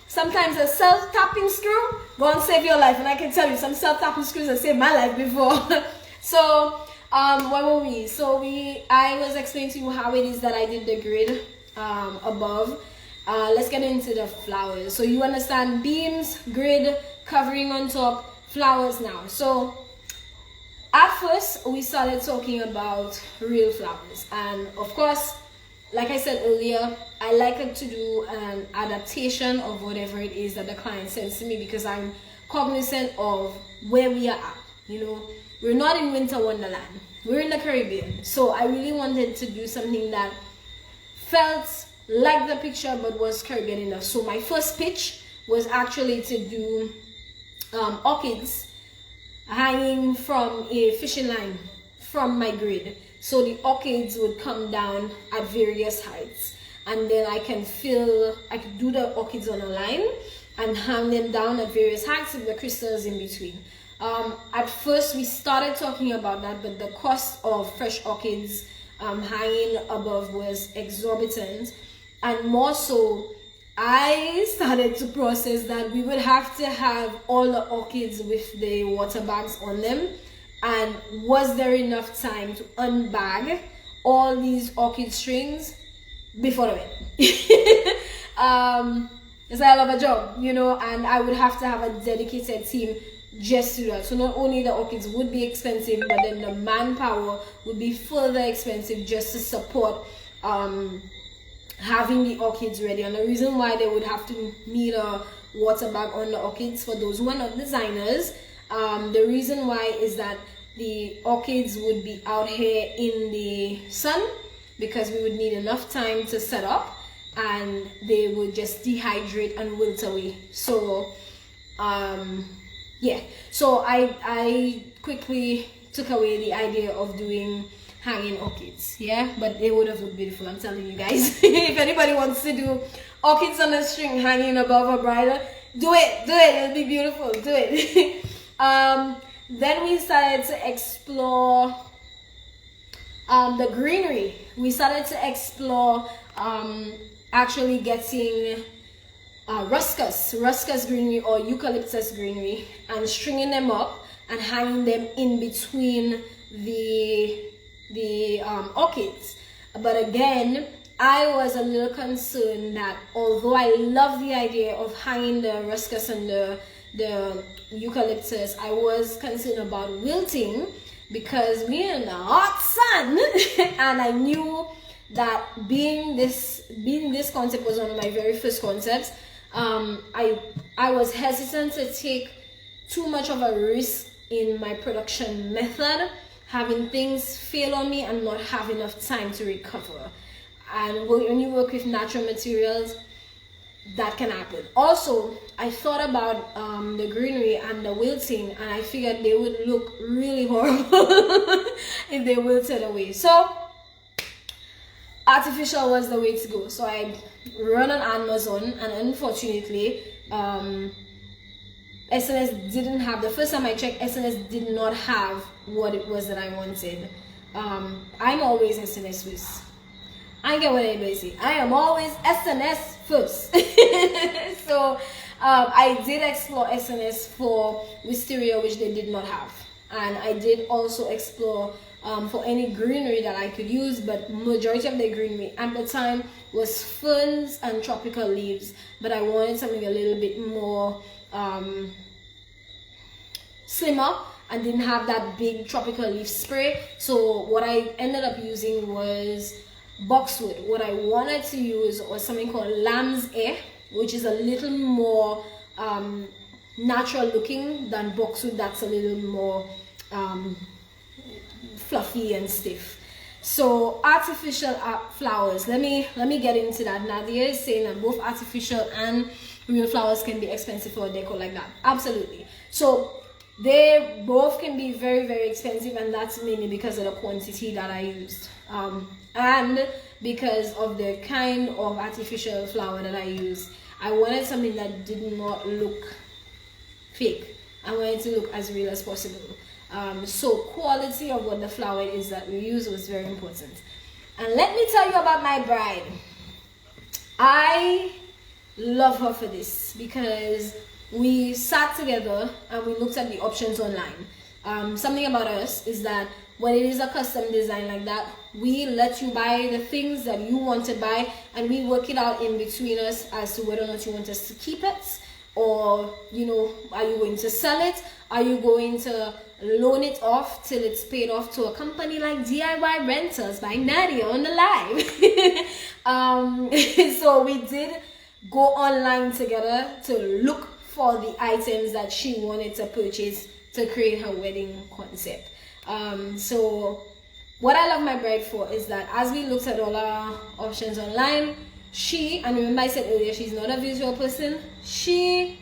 Sometimes a self-tapping screw won't save your life. And I can tell you, some self-tapping screws have saved my life before. So, where were we? So I was explaining to you how it is that I did the grid above. Let's get into the flowers. So you understand beams, grid, covering on top, flowers now. So at first we started talking about real flowers, and of course, like I said earlier, I like to do an adaptation of whatever it is that the client sends to me, because I'm cognizant of where we are at. We're not in winter wonderland, we're in the Caribbean. So I really wanted to do something that felt like the picture but was Caribbean enough. So my first pitch was actually to do orchids hanging from a fishing line from my grid. So the orchids would come down at various heights, and then I could do the orchids on a line and hang them down at various heights with the crystals in between. At first we started talking about that, but the cost of fresh orchids hanging above was exorbitant. And more so, I started to process that we would have to have all the orchids with the water bags on them. And was there enough time to unbag all these orchid strings before the wedding? It's a hell of a job, and I would have to have a dedicated team just to do that. So not only the orchids would be expensive, but then the manpower would be further expensive just to support having the orchids ready. And the reason why they would have to need a water bag on the orchids, for those who are not designers, the reason why is that the orchids would be out here in the sun, because we would need enough time to set up, and they would just dehydrate and wilt away. So so I quickly took away the idea of doing hanging orchids, but they would have looked beautiful, I'm telling you guys. If anybody wants to do orchids on a string hanging above a bridal, do it, it'll be beautiful, do it. Then we started to explore the greenery. We started to explore actually getting ruscus greenery or eucalyptus greenery, and stringing them up and hanging them in between the orchids. But again, I was a little concerned that although I love the idea of hanging the ruscus and the eucalyptus, I was concerned about wilting, because we're in the hot sun. And I knew that being this concept was one of my very first concepts, I was hesitant to take too much of a risk in my production method, having things fail on me and not have enough time to recover. And when you work with natural materials, that can happen. Also, I thought about the greenery and the wilting, and I figured they would look really horrible if they wilted away. So artificial was the way to go. So I run on Amazon, and unfortunately SNS didn't have, the first time I checked, SNS did not have what it was that I wanted. I'm always SNS first. I get what anybody say. I am always SNS first. So I did explore SNS for wisteria, which they did not have, and I did also explore for any greenery that I could use, but majority of the greenery at the time was ferns and tropical leaves. But I wanted something a little bit more slimmer and didn't have that big tropical leaf spray. So what I ended up using was boxwood. What I wanted to use was something called lamb's ear, which is a little more natural looking than boxwood. That's a little more fluffy and stiff. So artificial flowers, let me get into that. Nadia is saying that both artificial and real flowers can be expensive for a decor like that. Absolutely. So they both can be very, very expensive, and that's mainly because of the quantity that I used, and because of the kind of artificial flower that I used. I wanted something that did not look fake. I wanted to look as real as possible. So quality of what the flower is that we use was very important. And let me tell you about my bride. I love her for this because we sat together and we looked at the options online. Something about us is that when it is a custom design like that, we let you buy the things that you want to buy, and we work it out in between us as to whether or not you want us to keep it, or, you know, are you going to sell it? Are you going to loan it off till it's paid off to a company like DIY Rentals by Nadia on the live? So we did go online together to look for the items that she wanted to purchase to create her wedding concept. So what I love my bride for is that as we looked at all our options online, and remember I said earlier, she's not a visual person, she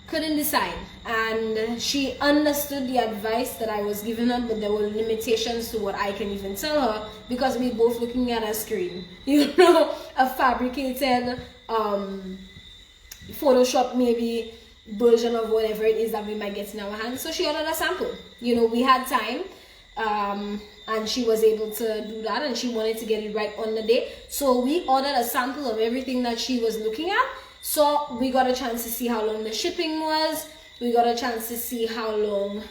couldn't decide, and she understood the advice that I was giving her, but there were limitations to what I can even tell her because we both looking at a screen, you know, a fabricated Photoshop maybe version of whatever it is that we might get in our hands. So she ordered a sample. You know, we had time, and she was able to do that, and she wanted to get it right on the day. So we ordered a sample of everything that she was looking at. So we got a chance to see how long the shipping was. We got a chance to see how long,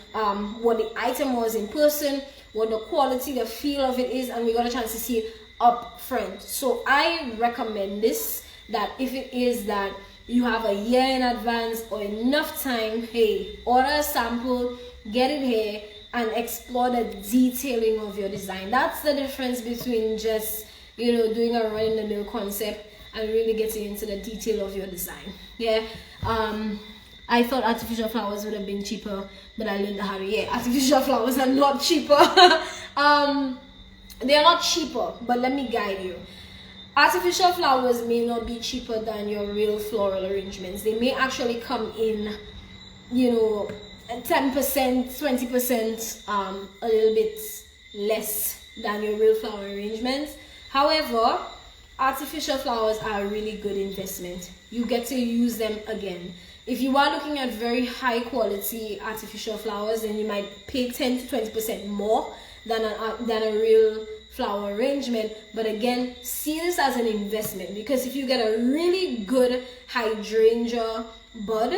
what the item was in person, what the quality, the feel of it is, and we got a chance to see it up front. So I recommend this, that if it is that you have a year in advance or enough time, hey, order a sample, get it here, and explore the detailing of your design. That's the difference between just, you know, doing a run-in-the-mill concept and really getting into the detail of your design. Yeah. I thought artificial flowers would have been cheaper, but I learned the hard way. Yeah, artificial flowers are not cheaper. They're not cheaper, but let me guide you. Artificial flowers may not be cheaper than your real floral arrangements. They may actually come in, you know, 10%, 20%, a little bit less than your real flower arrangements. However, artificial flowers are a really good investment. You get to use them again. If you are looking at very high quality artificial flowers, then you might pay 10 to 20% more than a real flower arrangement. But again, see this as an investment, because if you get a really good hydrangea bud,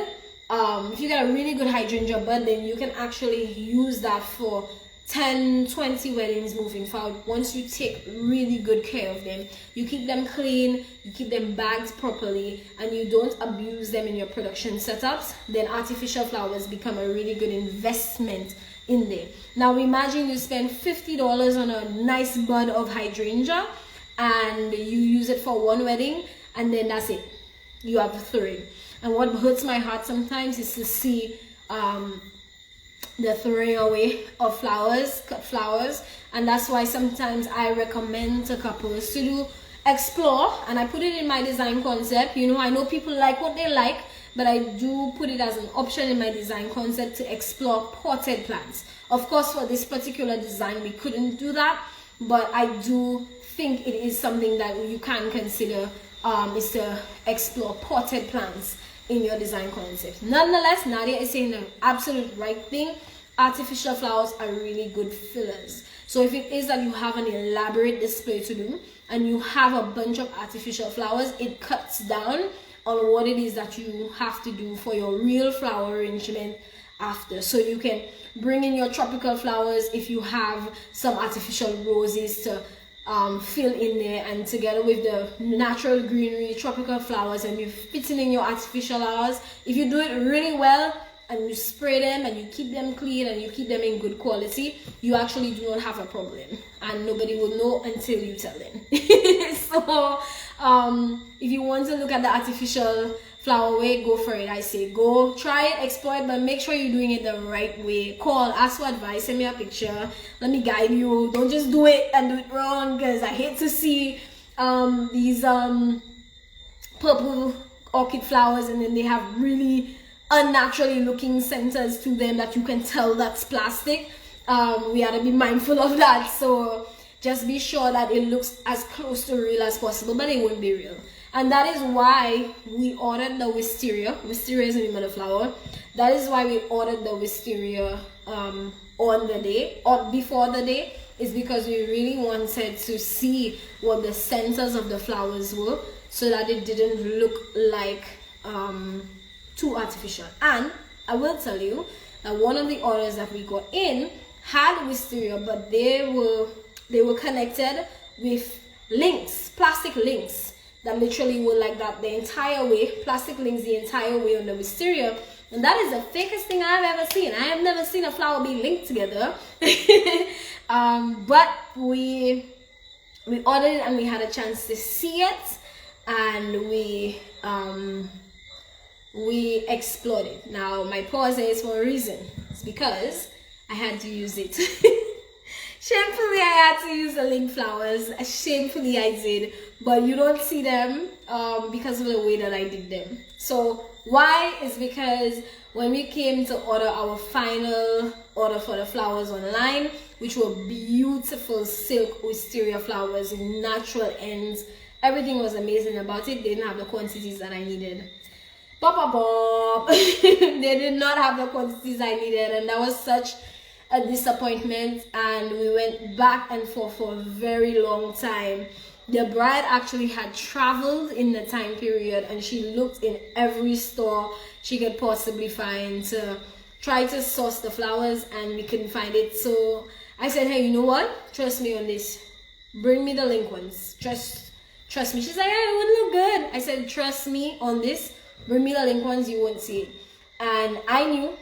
then you can actually use that for 10, 20 weddings moving forward. Once you take really good care of them, you keep them clean, you keep them bagged properly, and you don't abuse them in your production setups, then artificial flowers become a really good investment in there. Now imagine you spend $50 on a nice bud of hydrangea and you use it for one wedding, and then that's it, you have three. And what hurts my heart sometimes is to see the throwing away of cut flowers, and that's why sometimes I recommend to couples to explore, and I put it in my design concept. You know, I know people like what they like, but I do put it as an option in my design concept to explore potted plants. Of course, for this particular design, we couldn't do that, but I do think it is something that you can consider, is to explore potted plants in your design concept. Nonetheless, Nadia is saying the absolute right thing. Artificial flowers are really good fillers. So if it is that you have an elaborate display to do and you have a bunch of artificial flowers, it cuts down on what it is that you have to do for your real flower arrangement after. So you can bring in your tropical flowers if you have some artificial roses to fill in there, and together with the natural greenery, tropical flowers, and you fit in your artificial flowers. If you do it really well and you spray them and you keep them clean and you keep them in good quality, you actually do not have a problem, and nobody will know until you tell them. So if you want to look at the artificial flower way, go for it. I say go try it, explore it, but make sure you're doing it the right way. Call, ask for advice, send me a picture, let me guide you. Don't just do it and do it wrong, because I hate to see these purple orchid flowers and then they have really unnaturally looking centers to them that you can tell that's plastic. We have to be mindful of that. So just be sure that it looks as close to real as possible, but it won't be real. And that is why we ordered the wisteria. Wisteria is the name of the flower. That is why we ordered the wisteria on the day or before the day, is because we really wanted to see what the centers of the flowers were, so that it didn't look like too artificial. And I will tell you that one of the orders that we got in had wisteria, but they were connected with links, plastic links, that literally were like that the entire way, plastic links the entire way on the wisteria. And that is the fakest thing I've ever seen. I have never seen a flower be linked together. But we ordered it and we had a chance to see it, and we explored it. Now my pause is for a reason. It's because I had to use it. Shamefully, I had to use the link flowers. Shamefully, I did. But you don't see them because of the way that I did them. So why? Is because when we came to order our final order for the flowers online, which were beautiful silk wisteria flowers in natural ends, everything was amazing about it. They didn't have the quantities that I needed. They did not have the quantities I needed, and that was such a disappointment. And we went back and forth for a very long time. The bride actually had traveled in the time period, and she looked in every store she could possibly find to try to source the flowers, and we couldn't find it. So I said, hey, you know what, trust me on this, bring me the link ones, trust me. She's like, yeah, it would look good. I said, trust me on this, bring me the link ones, you won't see it. And I knew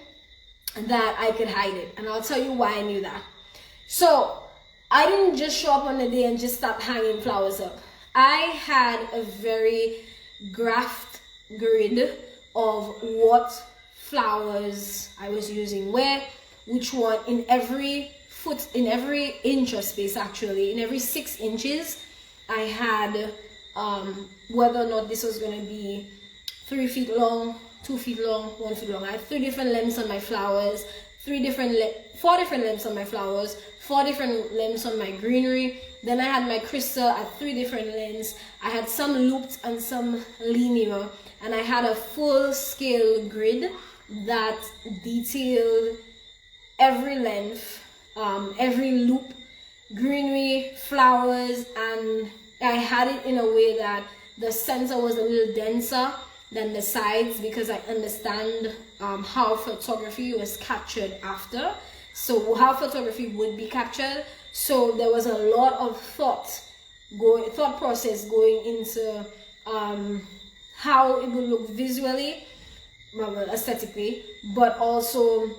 that I could hide it, and I'll tell you why I knew that. So I didn't just show up on the day and just start hanging flowers up. I had a very graphed grid of what flowers I was using where, which one, in every foot, in every inch of space, actually in every 6 inches. I had whether or not this was going to be 3 feet long, 2 feet long, 1 foot long. I had 3 different lengths on my flowers, 4 different lengths on my flowers, 4 different lengths on my greenery. Then I had my crystal at 3 different lengths. I had some looped and some linear, and I had a full scale grid that detailed every length, every loop, greenery, flowers, and I had it in a way that the center was a little denser than the sides, because I understand how photography was captured after. So how photography would be captured. So there was a lot of thought process going into how it would look visually, well, aesthetically, but also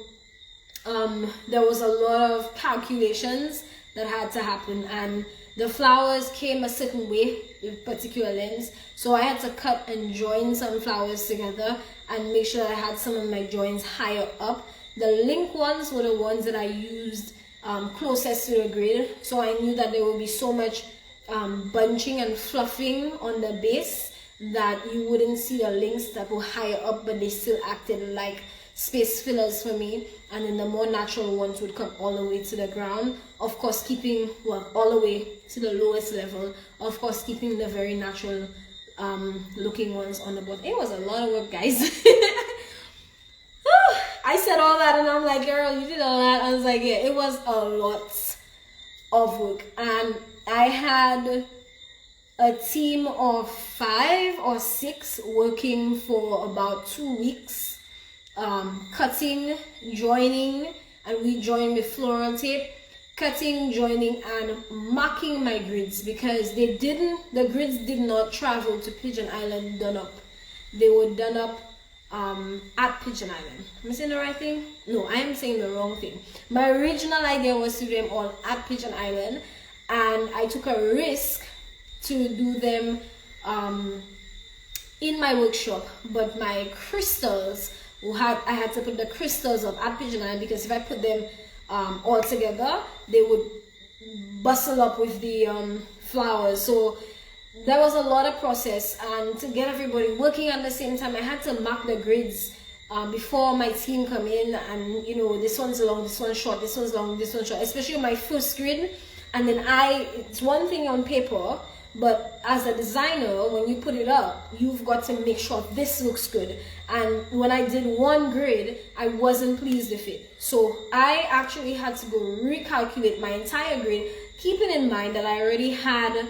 there was a lot of calculations that had to happen, and the flowers came a certain way with particular lengths. So I had to cut and join some flowers together and make sure I had some of my joins higher up. The link ones were the ones that I used closest to the grid, so I knew that there would be so much bunching and fluffing on the base that you wouldn't see the links that were higher up, but they still acted like space fillers for me. And then the more natural ones would come all the way to the ground, of course keeping, well, all the way to the lowest level, of course keeping the very natural looking ones on the bottom. It was a lot of work, guys. I said all that and I'm like, girl, you did all that. I was like, yeah, it was a lot of work, and I had a team of 5 or 6 working for about 2 weeks, cutting, joining, and we joined with floral tape, cutting, joining, and marking my grids, because the grids did not travel to Pigeon Island done up. They were done up at Pigeon Island. Am I saying the right thing? No, I am saying the wrong thing. My original idea was to do them all at Pigeon Island, and I took a risk to do them in my workshop, but my crystals, I had to put the crystals up at Pigeon Island, because if I put them all together, they would bustle up with the flowers. So there was a lot of process, and to get everybody working at the same time, I had to mark the grids before my team come in, and you know, this one's long, this one's short, this one's long, this one's short, especially my first grid. And then it's one thing on paper, but as a designer, when you put it up, you've got to make sure this looks good. And when I did one grid, I wasn't pleased with it, so I actually had to go recalculate my entire grid, keeping in mind that I already had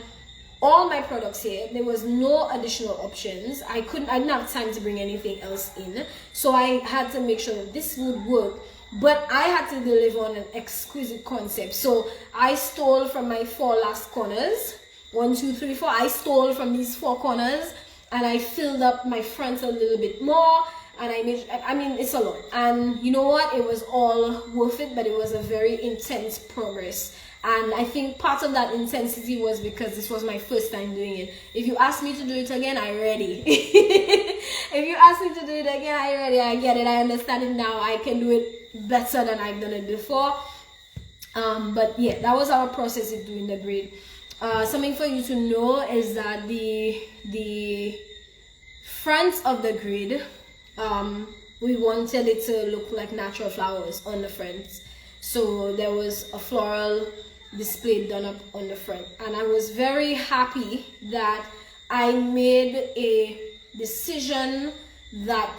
all my products here. There was no additional options. I didn't have time to bring anything else in, so I had to make sure that this would work, but I had to deliver on an exquisite concept. So I stole from my 4 last corners, 1, 2, 3, 4. I stole from these 4 corners, and I filled up my front a little bit more, and I mean, it's a lot. And you know what, it was all worth it, but it was a very intense progress. And I think part of that intensity was because this was my first time doing it. If you ask me to do it again, I'm ready. If you ask me to do it again, I'm ready. I get it. I understand it now. I can do it better than I've done it before. But yeah, that was our process in doing the grid. Something for you to know is that the front of the grid, we wanted it to look like natural flowers on the front. So there was a floral display done up on the front, and I was very happy that I made a decision that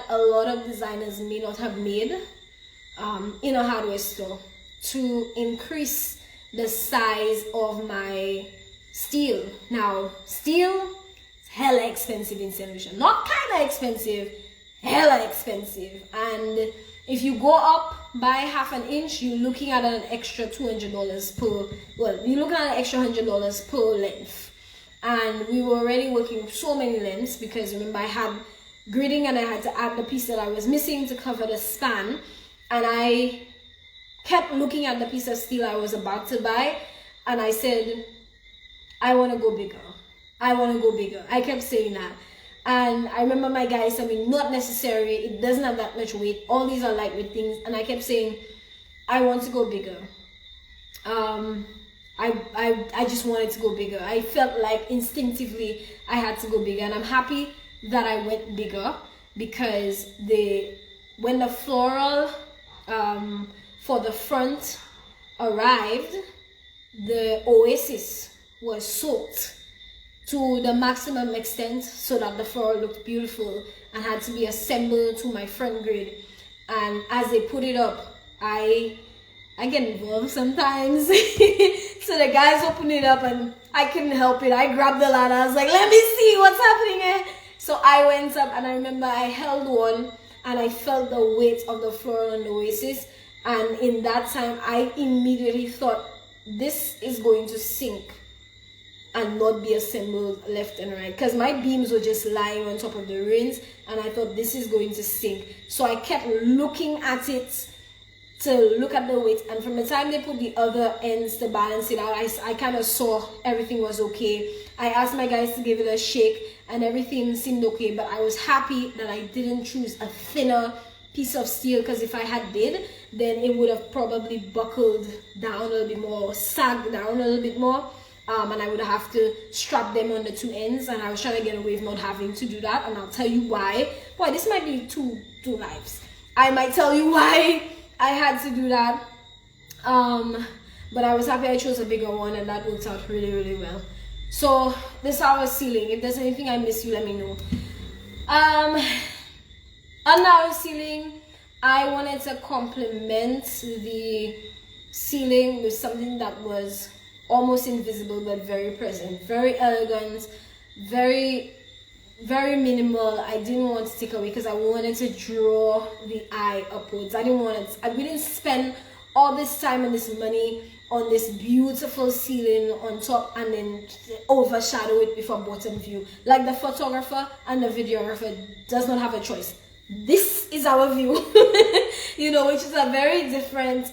a lot of designers may not have made in a hardware store, to increase the size of my steel. Now, steel is hella expensive in St. Lucia. Not kinda expensive, hella expensive. And if you go up by 1/2 inch, you're looking at an extra $200 you're looking at an extra $100 per length. And we were already working so many lengths, because remember, I had gridding and I had to add the piece that I was missing to cover the span. And I kept looking at the piece of steel I was about to buy, and I said, I want to go bigger. I want to go bigger. I kept saying that. And I remember my guys telling me, not necessary, it doesn't have that much weight, all these are lightweight things. And I kept saying, I want to go bigger. I just wanted to go bigger. I felt like instinctively I had to go bigger, and I'm happy that I went bigger, because when the floral for the front arrived, the oasis was soaked to the maximum extent, so that the floral looked beautiful and had to be assembled to my front grid. And as they put it up, I get involved sometimes. So the guys opened it up and I couldn't help it. I grabbed the ladder. I was like, let me see what's happening here. So I went up, and I remember I held one, and I felt the weight of the floral and the oasis. And in that time, I immediately thought, this is going to sink and not be assembled left and right, because my beams were just lying on top of the rings, and I thought, this is going to sink. So I kept looking at it to look at the weight, and from the time they put the other ends to balance it out, I kind of saw everything was okay. I asked my guys to give it a shake, and everything seemed okay, but I was happy that I didn't choose a thinner piece of steel, because if I had did, then it would have probably buckled down a little bit more, sagged down a little bit more, and I would have to strap them on the 2 ends, and I was trying to get away with not having to do that, and I'll tell you why. Boy, this might be two lives. I might tell you why I had to do that, but I was happy I chose a bigger one, and that worked out really, really well. So this is our ceiling. If there's anything I missed, you let me know. On our ceiling, I wanted to complement the ceiling with something that was almost invisible but very present, very elegant, very minimal. I didn't want to take away because I wanted to draw the eye upwards. I didn't spend all this time and this money on this beautiful ceiling on top and then overshadow it with a bottom view. Like the photographer and the videographer does not have a choice. This is our view, which is a very different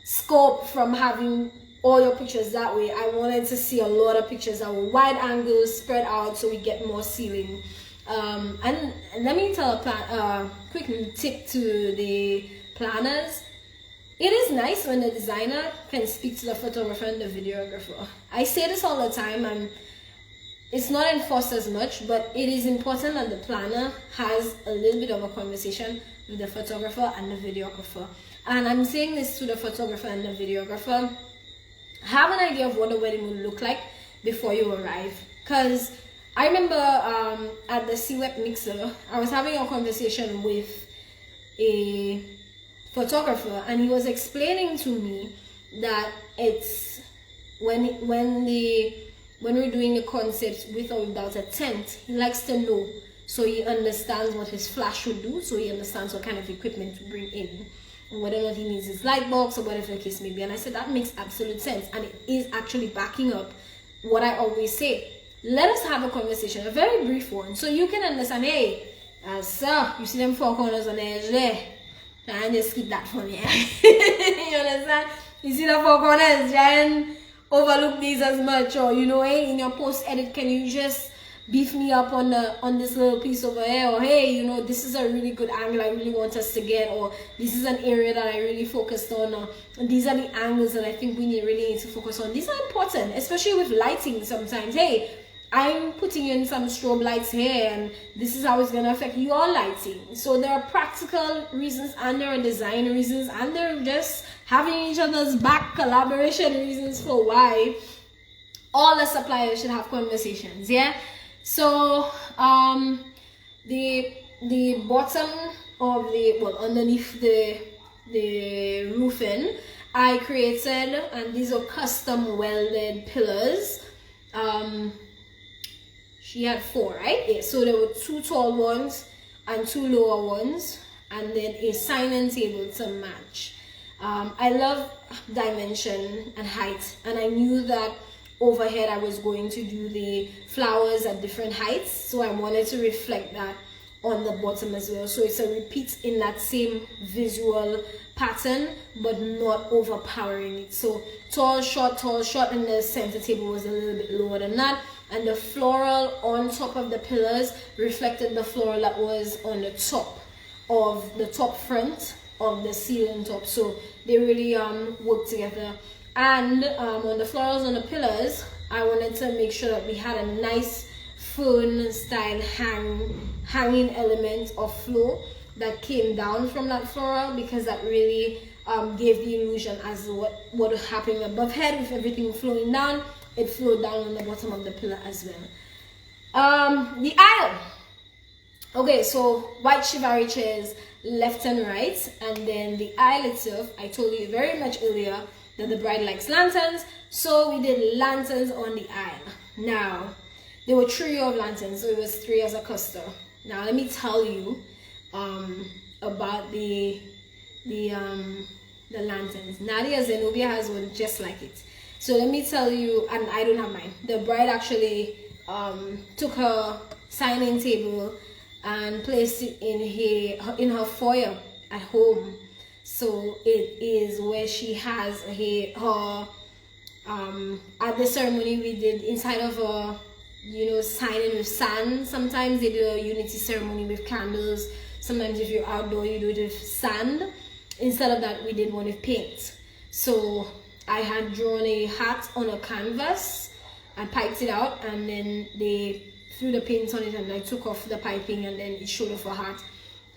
scope from having all your pictures that way. I wanted to see a lot of pictures that were wide angles, spread out, so we get more ceiling. And let me tell a quick tip to the planners. It is nice when the designer can speak to the photographer and the videographer. I say this all the time, and it's not enforced as much, but it is important that the planner has a little bit of a conversation with the photographer and the videographer. And I'm saying this to the photographer and the videographer. Have an idea of what the wedding will look like before you arrive. Because I remember at the CWEP Mixer, I was having a conversation with a photographer, and he was explaining to me that it's when we're doing the concepts with or without a tent, he likes to know, so he understands what his flash would do, so he understands what kind of equipment to bring in, and whether or not he needs his light box or whatever the case may be. And I said that makes absolute sense, and it is actually backing up what I always say. Let us have a conversation, a very brief one, so you can understand. Hey, sir, you see them four corners on the edge there? Try and just keep that for me. You understand? You see the four corners? Try and overlook these as much, or hey, in your post edit, can you just beef me up on this little piece over here? Or hey, this is a really good angle I really want us to get, or this is an area that I really focused on, or these are the angles that I think we really need to focus on. These are important, especially with lighting. Sometimes, hey, I'm putting in some strobe lights here, and this is how it's going to affect your lighting. So there are practical reasons, and there are design reasons, and there are just having each other's back collaboration reasons for why all the suppliers should have conversations. Yeah. So the bottom of underneath the roofing, I created, and these are custom welded pillars. She had 4, right? Yeah, so there were 2 tall ones and 2 lower ones, and then a signing table to match. I love dimension and height, and I knew that overhead I was going to do the flowers at different heights, so I wanted to reflect that on the bottom as well. So it's a repeat in that same visual pattern, but not overpowering it. So tall, short, and the center table was a little bit lower than that. And the floral on top of the pillars reflected the floral that was on the top of the top front of the ceiling top. So they really worked together. And on the florals on the pillars, I wanted to make sure that we had a nice fern style hanging element of flow that came down from that floral, because that really gave the illusion as what was happening above head with everything flowing down. It flowed down on the bottom of the pillar as well. The aisle. Okay, so white chivalry chairs left and right, and then the aisle itself, I told you very much earlier that the bride likes lanterns, so we did lanterns on the aisle. Now, there were 3 of lanterns, so it was 3 as a cluster. Now, let me tell you about the lanterns. Nadia Zenobia has one just like it. So let me tell you, and I don't have mine. The bride actually took her signing table and placed it in her foyer at home. So it is where she has her at the ceremony we did inside of a signing with sand. Sometimes they do a unity ceremony with candles. Sometimes if you're outdoor, you do it with sand. Instead of that, we did one with paint. So I had drawn a hat on a canvas and piped it out, and then they threw the paint on it, and I took off the piping, and then it showed off a hat.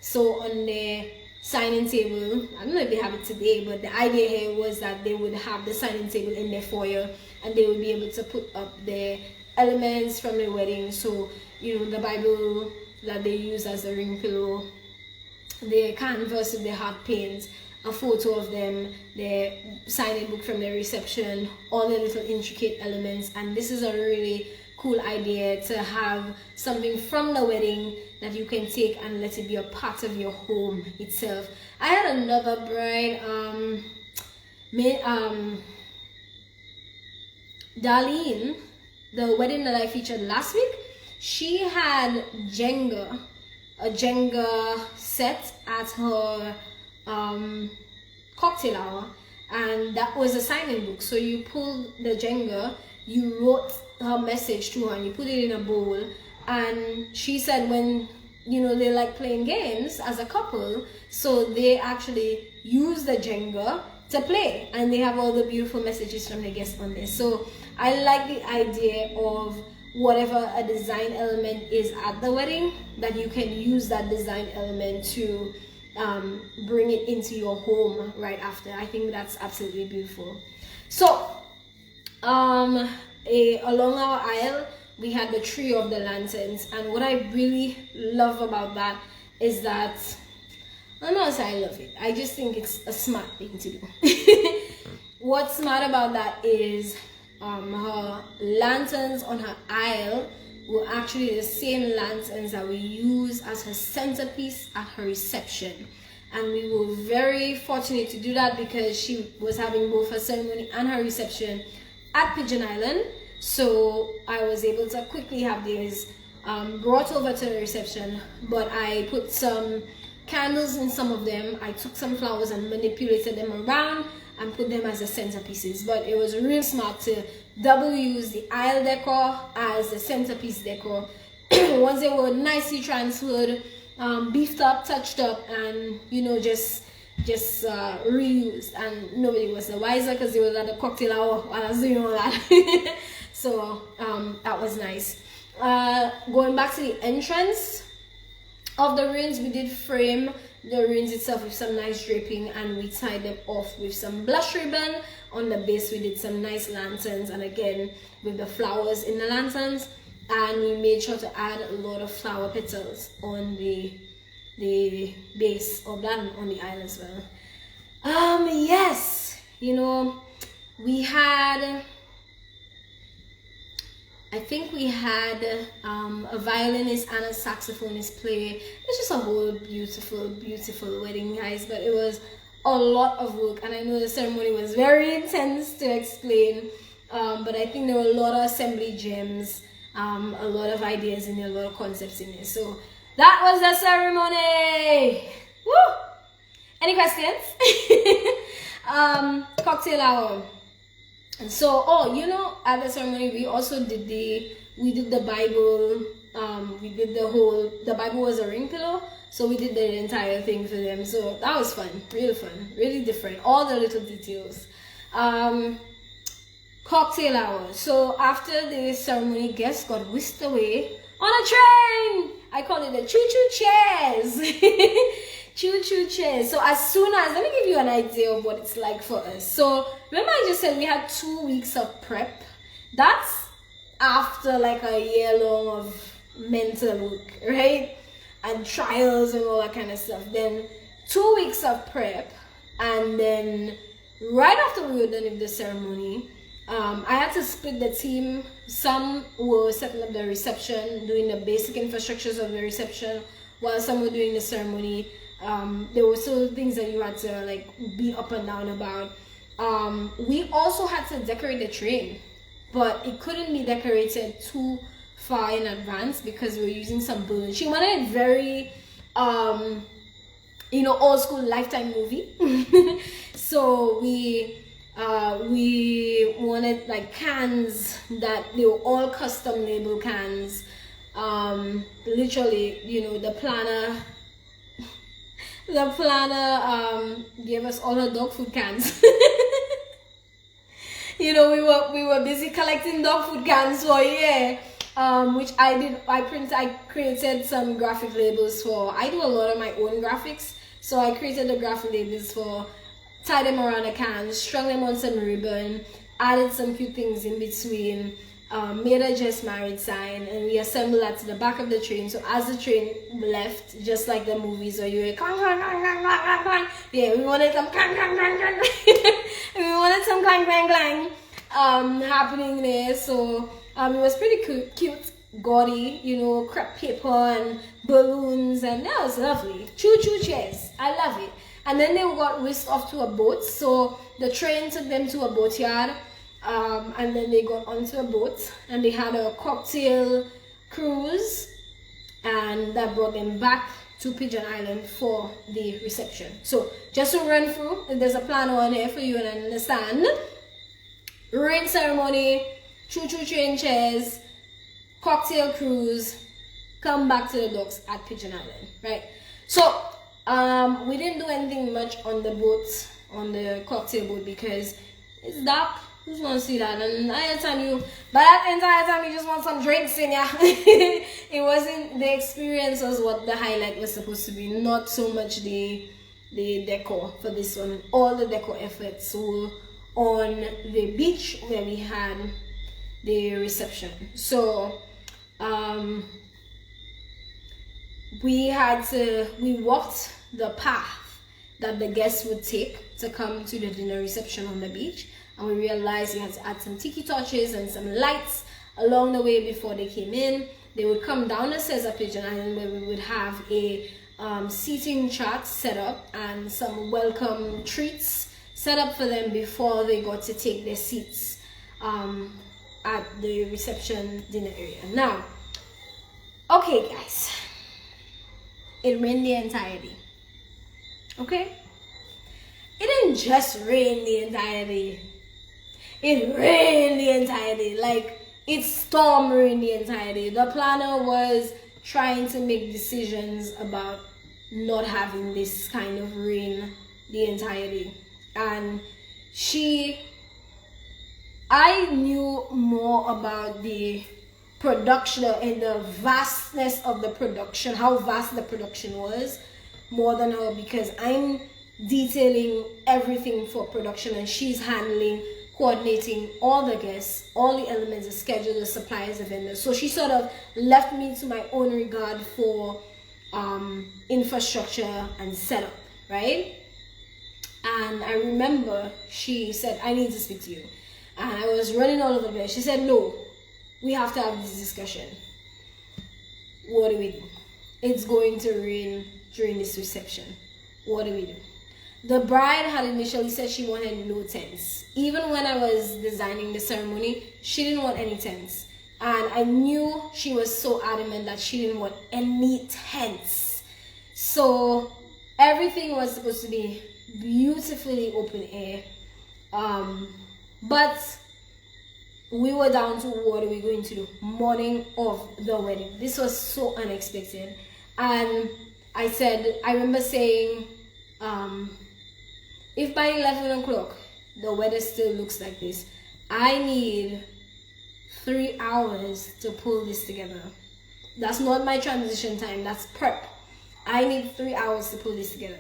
So on the signing table, I don't know if they have it today, but the idea here was that they would have the signing table in their foyer, and they would be able to put up the elements from the wedding. So the Bible that they use as a ring pillow, the canvas with the hot paint, a photo of them, the signing book from the reception, all the little intricate elements. And this is a really cool idea to have something from the wedding that you can take and let it be a part of your home itself. I had another bride, Darlene, the wedding that I featured last week. She had a Jenga set at her cocktail hour, and that was a signing book. So you pulled the Jenga, you wrote her message to her, and you put it in a bowl. And she said, when they like playing games as a couple, so they actually use the Jenga to play, and they have all the beautiful messages from the guests on this. So I like the idea of whatever a design element is at the wedding, that you can use that design element to bring it into your home right after. I think that's absolutely beautiful. So along our aisle, we had the tree of the lanterns, and what I really love about that is that, I'm not saying I love it, I just think it's a smart thing to do. What's smart about that is her lanterns on her aisle were actually the same lanterns that we use as her centerpiece at her reception. And we were very fortunate to do that because she was having both her ceremony and her reception at Pigeon Island. So I was able to quickly have these brought over to the reception, but I put some candles in some of them. I took some flowers and manipulated them around and put them as the centerpieces. But it was really smart to double use the aisle decor as the centerpiece decor. Once they were nicely transferred, beefed up, touched up, and just reused, and nobody was the wiser because they were at the cocktail hour while I was doing all that. So that was nice. Going back to the entrance of the rings, we did frame the rings itself with some nice draping, and we tied them off with some blush ribbon. On the base we did some nice lanterns, and again with the flowers in the lanterns, and we made sure to add a lot of flower petals on the base of that and on the aisle as well. Yes, we had, I think we had a violinist and a saxophonist play. It's just a whole beautiful wedding, guys, but it was a lot of work, and I know the ceremony was very intense to explain, but I think there were a lot of assembly gems, a lot of ideas in there, a lot of concepts in there. So that was the ceremony. Woo! Any questions? Cocktail hour. And so, at the ceremony we also did the Bible. The Bible was a ring pillow, so we did the entire thing for them. So that was fun, really different, all the little details. Cocktail hour. So after the ceremony, guests got whisked away on a train. I call it the choo-choo chairs. Choo-choo chairs. So as soon as, let me give you an idea of what it's like for us. So remember I just said we had 2 weeks of prep. That's after like a year long of mental work, right? And trials and all that kind of stuff. Then 2 weeks of prep, and then right after we were done with the ceremony, I had to split the team. Some were setting up the reception, doing the basic infrastructures of the reception, while some were doing the ceremony. There were still things that you had to be up and down about. We also had to decorate the train, but it couldn't be decorated too far in advance because we were using some balloons. She wanted it very old school Lifetime movie. So we wanted cans that they were all custom label cans. Literally, the planner gave us all her dog food cans. We were busy collecting dog food cans for a year, which I did. I created some graphic labels for. I do a lot of my own graphics, so I created the graphic labels for, tied them around the cans, strung them on some ribbon, added some cute things in between. made a just married sign, and we assembled that to the back of the train. So as the train left, just like the movies where you hear clang, clang, clang, clang, clang, clang, clang. Yeah, we wanted some clang, clang, clang, clang. We wanted some clang, clang, clang happening there. So it was pretty cute, gaudy, you know, crepe paper and balloons, and that was lovely. Choo-choo chairs, I love it. And then they got whisked off to a boat. So the train took them to a boatyard. And then they got onto a boat and they had a cocktail cruise, and that brought them back to Pigeon Island for the reception. So just to run through, there's a plan on here for you to understand. Rain ceremony, choo-choo train chairs, cocktail cruise, come back to the docks at Pigeon Island, right? So we didn't do anything much on the boat, on the cocktail boat, because it's dark. Who's gonna see that? And by that entire time you just want some drinks in ya. It wasn't, the experience was what the highlight was supposed to be, not so much the decor for this one. All the decor efforts were on the beach where we had the reception. So we walked the path that the guests would take to come to the dinner reception on the beach. And we realized we had to add some tiki torches and some lights along the way before they came in. They would come down the stairs at Pigeon Island, where we would have a seating chart set up and some welcome treats set up for them before they got to take their seats at the reception dinner area. Now, okay guys, it rained the entire day. Okay? It didn't just rain the entire day. It rained the entire day. Like, it storm rained the entire day. The planner was trying to make decisions about not having this kind of rain the entire day. And I knew more about the production and the vastness of the production, how vast the production was, more than her, because I'm detailing everything for production and she's handling, coordinating all the guests, all the elements, the schedule, the suppliers, the vendors. So she sort of left me to my own regard for infrastructure and setup, right? And I remember she said, I need to speak to you. And I was running all over the place. She said, no, we have to have this discussion. What do we do? It's going to rain during this reception. What do we do? The bride had initially said she wanted no tents. Even when I was designing the ceremony, she didn't want any tents. And I knew she was so adamant that she didn't want any tents. So everything was supposed to be beautifully open air. But we were down to, what are we going to do? Morning of the wedding. This was so unexpected. And I remember saying, if by 11 o'clock the weather still looks like this, I need 3 hours to pull this together. That's not my transition time, that's prep. I need 3 hours to pull this together.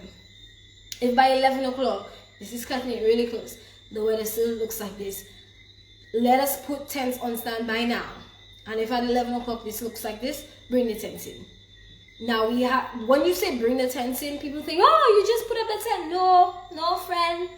If by 11 o'clock, this is cutting it really close, the weather still looks like this, let us put tents on standby now. And if at 11 o'clock this looks like this, bring the tents in. Now when you say bring the tents in, people think, oh, you just put up the tent. No friend,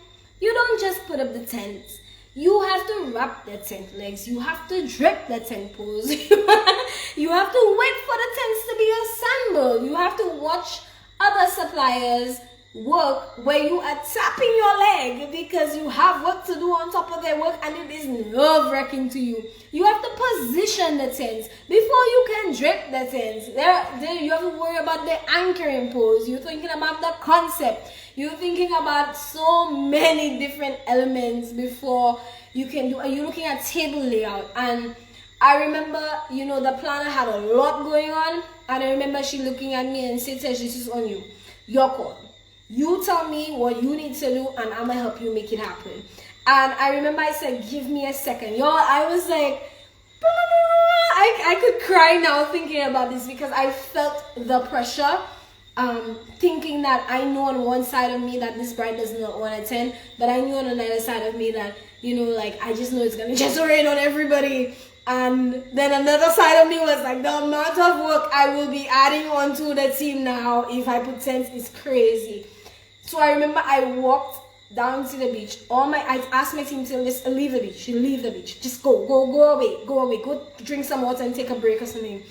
you don't just put up the tents. You have to wrap the tent legs, you have to drip the tent poles, you have to wait for the tents to be assembled, you have to watch other suppliers work where you are tapping your leg because you have work to do on top of their work, and it is nerve-wracking to you. You have to position the tents before you can drip the tents. You have to worry about the anchoring pose. You're thinking about the concept. You're thinking about so many different elements before you can do. Are you looking at table layout? And I remember, the planner had a lot going on, and I remember she looking at me and said, "This is on you. Your call. You tell me what you need to do, and I'm gonna help you make it happen." And I remember I said, "Give me a second." Y'all, I was like, I could cry now thinking about this, because I felt the pressure, thinking that I know on one side of me that this bride does not want to attend, but I knew on another side of me that, I just know it's gonna just rain on everybody. And then another side of me was like, the amount of work I will be adding onto the team now if I put tents is crazy. So I remember I walked down to the beach. I asked my team to just leave the beach. Just go away. Go drink some water and take a break or something.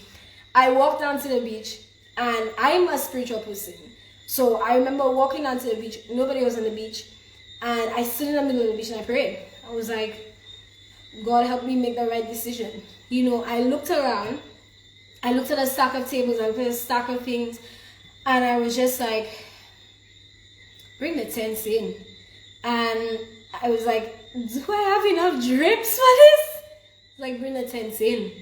I walked down to the beach, and I'm a spiritual person. So I remember walking down to the beach. Nobody was on the beach, and I stood in the middle of the beach and I prayed. I was like, God, help me make the right decision. You know, I looked around. I looked at a stack of tables. I looked at a stack of things, and I was just like, bring the tents in. And I was like, do I have enough drips for this? Like, bring the tents in.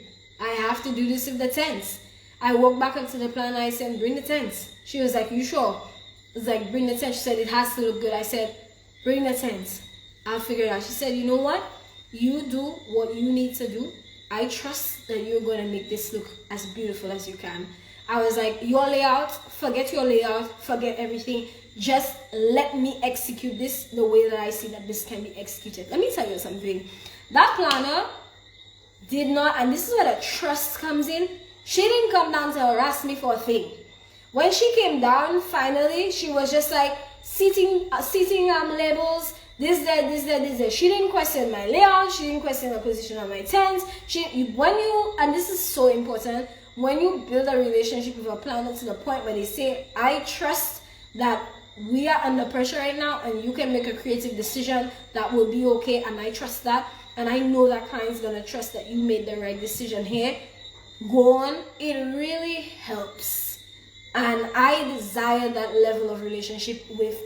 I have to do this with the tents. I walked back up to the plan. I said, bring the tents. She was like, you sure? I was like, bring the tents. She said, it has to look good. I said, bring the tents. I'll figure it out. She said, you know what? You do what you need to do. I trust that you're going to make this look as beautiful as you can. I was like, your layout, forget everything. Just let me execute this the way that I see that this can be executed. Let me tell you something. That planner did not, and this is where the trust comes in. She didn't come down to harass me for a thing. When she came down, finally, she was just like seating labels, this there. She didn't question my layout. She didn't question the position of my tents. And this is so important, when you build a relationship with a planner to the point where they say, I trust that we are under pressure right now and you can make a creative decision that will be okay, and I trust that, and I know that client's gonna trust that you made the right decision here, go on. It really helps, and I desire that level of relationship with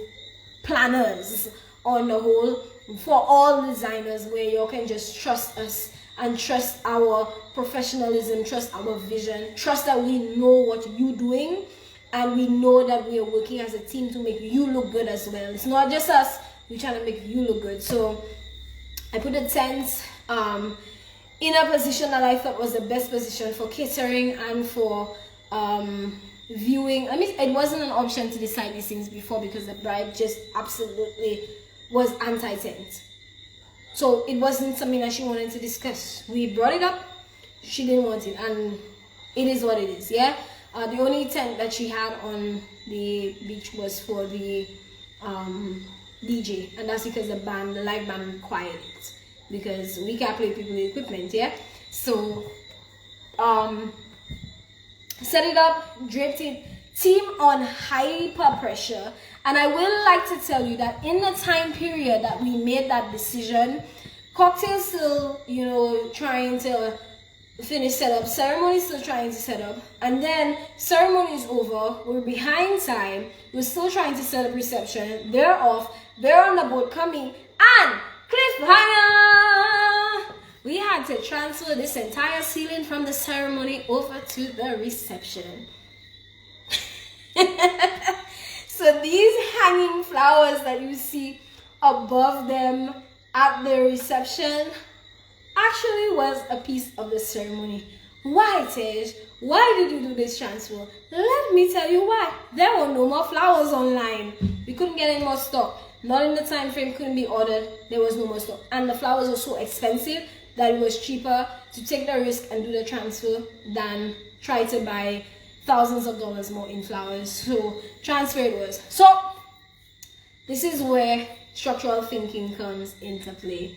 planners on the whole, for all designers, where you can just trust us and trust our professionalism, trust our vision, trust that we know what you're doing, and we know that we are working as a team to make you look good as well. It's not just us, we're trying to make you look good. So I put the tents in a position that I thought was the best position for catering and for viewing. I mean, it wasn't an option to decide these things before, because the bride just absolutely was anti-tent. So it wasn't something that she wanted to discuss. We brought it up, she didn't want it, and it is what it is, yeah? The only tent that she had on the beach was for the DJ, and that's because the live band required it, because we can't play people with equipment, yeah? So, set it up, draped it, team on hyper pressure. And I will like to tell you that in the time period that we made that decision, cocktail still, you know, trying to finish setup, ceremony still trying to set up, and then ceremony is over, we're behind time, we're still trying to set up reception, they're off, they're on the boat coming, and cliffhanger! We had to transfer this entire ceiling from the ceremony over to the reception. So these hanging flowers that you see above them at the reception actually was a piece of the ceremony. Why, Tej? Why did you do this transfer? Let me tell you why. There were no more flowers online. We couldn't get any more stock. Not in the time frame, couldn't be ordered. There was no more stock. And the flowers were so expensive that it was cheaper to take the risk and do the transfer than try to buy thousands of dollars more in flowers. So transfer it was. So this is where structural thinking comes into play.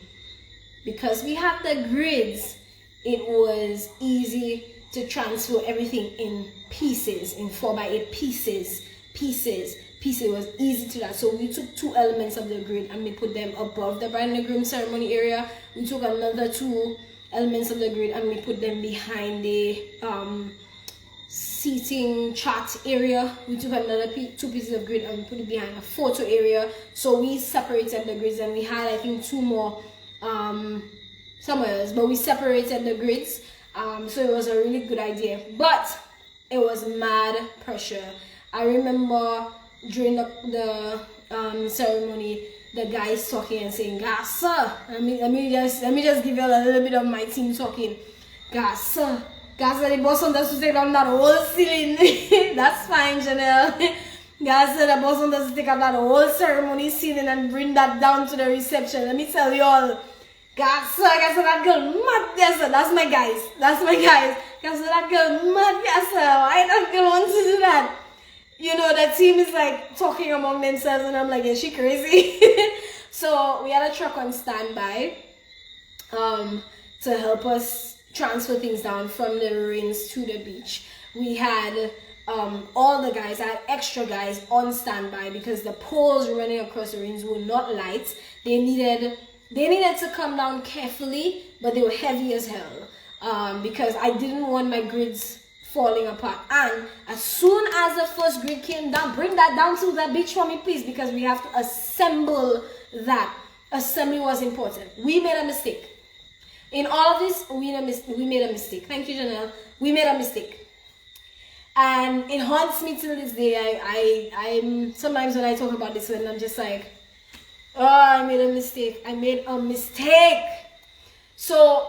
Because we have the grids, it was easy to transfer everything in pieces, in 4x8 pieces. It was easy to that. So we took 2 elements of the grid and we put them above the bride and the groom ceremony area. We took another 2 elements of the grid and we put them behind the seating chart area. We took another 2 pieces of grid and we put it behind a photo area. So we separated the grids, and we had, I think, 2 more somewhere else, but we separated the grids. So it was a really good idea, but it was mad pressure. I remember during the ceremony, the guys talking and saying, "God, sir, let me just give you a little bit of my team talking. God, sir, the boss wants us to take down that whole ceiling." That's fine, Janelle. God said the boss wants us to take up that whole ceremony ceiling and bring that down to the reception. Let me tell you all, God, so I guess that girl mad, yes, sir. That's my guys. That's my guys. Guess that girl mad, yes, sir. Why that girl wants to do that? You know, the team is like talking among themselves, and I'm like, is she crazy? So we had a truck on standby to help us transfer things down from the ruins to the beach. We had all the guys, I had extra guys on standby because the poles running across the ruins were not light. They needed to come down carefully, but they were heavy as hell because I didn't want my grids falling apart. And as soon as the first grid came down, bring that down to the beach for me, please, because we have to assemble that. Assembly was important. We made a mistake. In all of this, we made a mistake. Thank you, Janelle. We made a mistake. And it haunts me till this day. I'm sometimes when I talk about this one, I'm just like, oh, I made a mistake. I made a mistake. So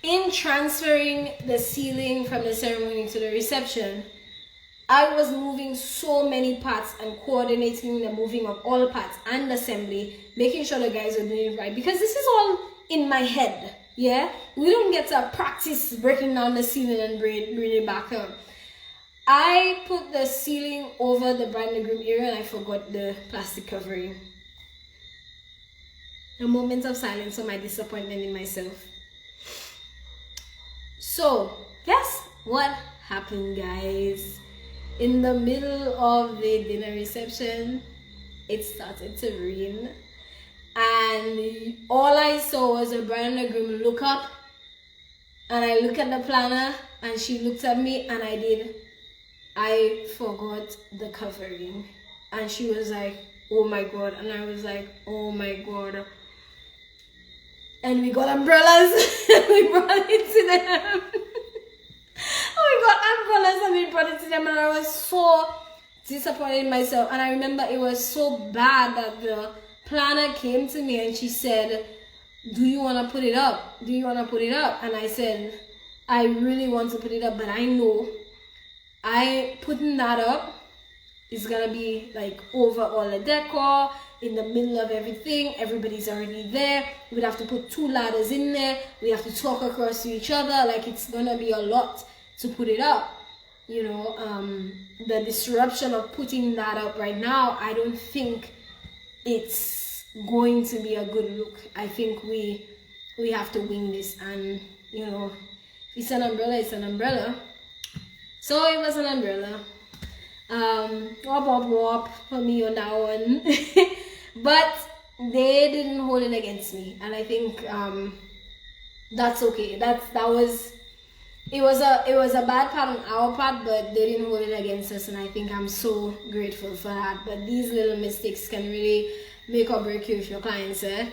in transferring the ceiling from the ceremony to the reception, I was moving so many parts and coordinating the moving of all parts and assembly, making sure the guys are doing it right, because this is all in my head. Yeah, we don't get to practice breaking down the ceiling and bring it back up. I put the ceiling over the bride and groom area and I forgot the plastic covering. A moment of silence for my disappointment in myself. So, guess what happened, guys? In the middle of the dinner reception, it started to rain. And all I saw was the bride and the groom look up. And I looked at the planner and she looked at me and I forgot the covering. And she was like, oh my God. And I was like, oh my God. And we got umbrellas. We brought it to them. We got umbrellas and we brought it to them. And I was so disappointed in myself. And I remember it was so bad that the planner came to me and she said, do you want to put it up? Do you want to put it up? And I said, I really want to put it up, but I know putting that up is gonna be like over all the decor, in the middle of everything. Everybody's already there. We'd have to put 2 ladders in there. We have to talk across to each other. Like, it's gonna be a lot to put it up. You know, the disruption of putting that up right now, I don't think it's going to be a good look. I think we have to wing this, and you know, if it's an umbrella, it's an umbrella. So it was an umbrella. Wop for me on that one. But they didn't hold it against me, and I think that's okay. It was a bad part on our part, but they didn't hold it against us, and I think I'm so grateful for that. But these little mistakes can really make or break you if your clients they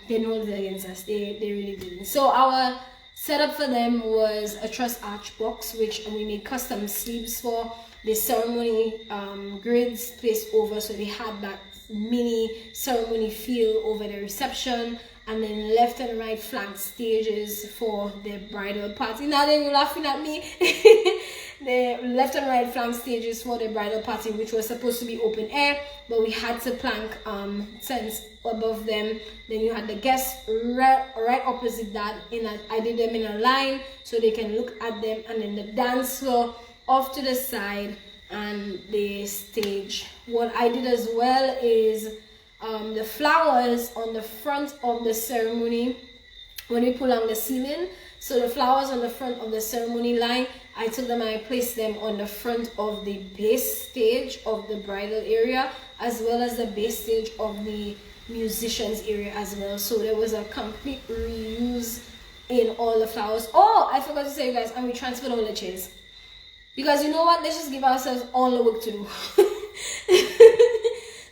didn't hold it against us. They really didn't. So our setup for them was a truss arch box, which we made custom sleeves for. The ceremony grids placed over, so they had that mini ceremony feel over the reception, and then left and right flank stages for the bridal party. Now they're laughing at me. The left and right flank stages for the bridal party, which was supposed to be open air, but we had to plank tents above them. Then you had the guests right opposite that. I did them in a line so they can look at them, and then the dance floor off to the side and the stage. What I did as well is the flowers on the front of the ceremony when we pull on the ceiling. So the flowers on the front of the ceremony line, I took them and I placed them on the front of the base stage of the bridal area, as well as the base stage of the musicians area as well. So there was a complete reuse in all the flowers. Oh, I forgot to say, you guys, and we transferred all the chairs. Because you know what? Let's just give ourselves all the work to do.